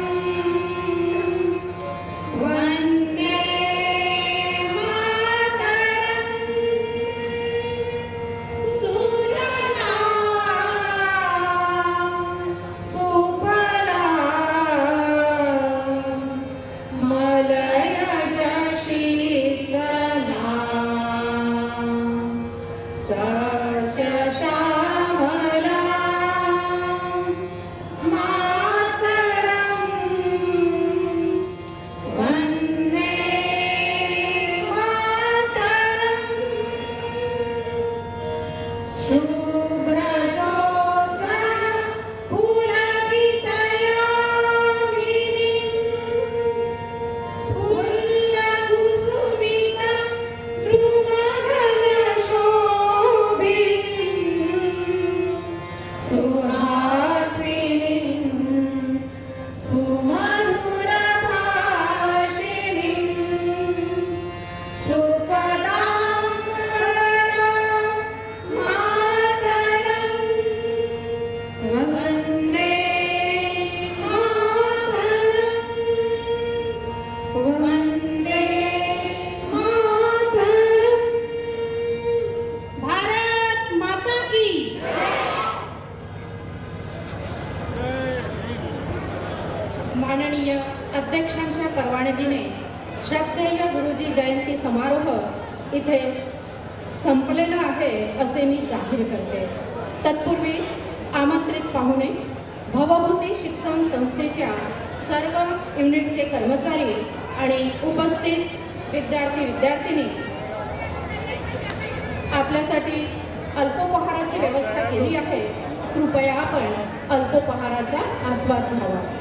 [SPEAKER 5] वंदे मातरम, सुजलां सुफलां मलयजशीतलाम्
[SPEAKER 4] अध्यक्षांच्या परवानगीने श्रद्धेय गुरुजी जयंती समारोह इथे संपलेला आहे असे मी जाहीर करते. तत्पूर्वी आमंत्रित पाहुणे, भवभूती शिक्षण संस्थेच्या सर्व युनिटचे कर्मचारी आणि उपस्थित विद्यार्थी-विद्यार्थिनी, आपल्यासाठी अल्पोपहाराची व्यवस्था केली आहे. कृपया आपण अल्पोपहाराचा आस्वाद घ्यावा.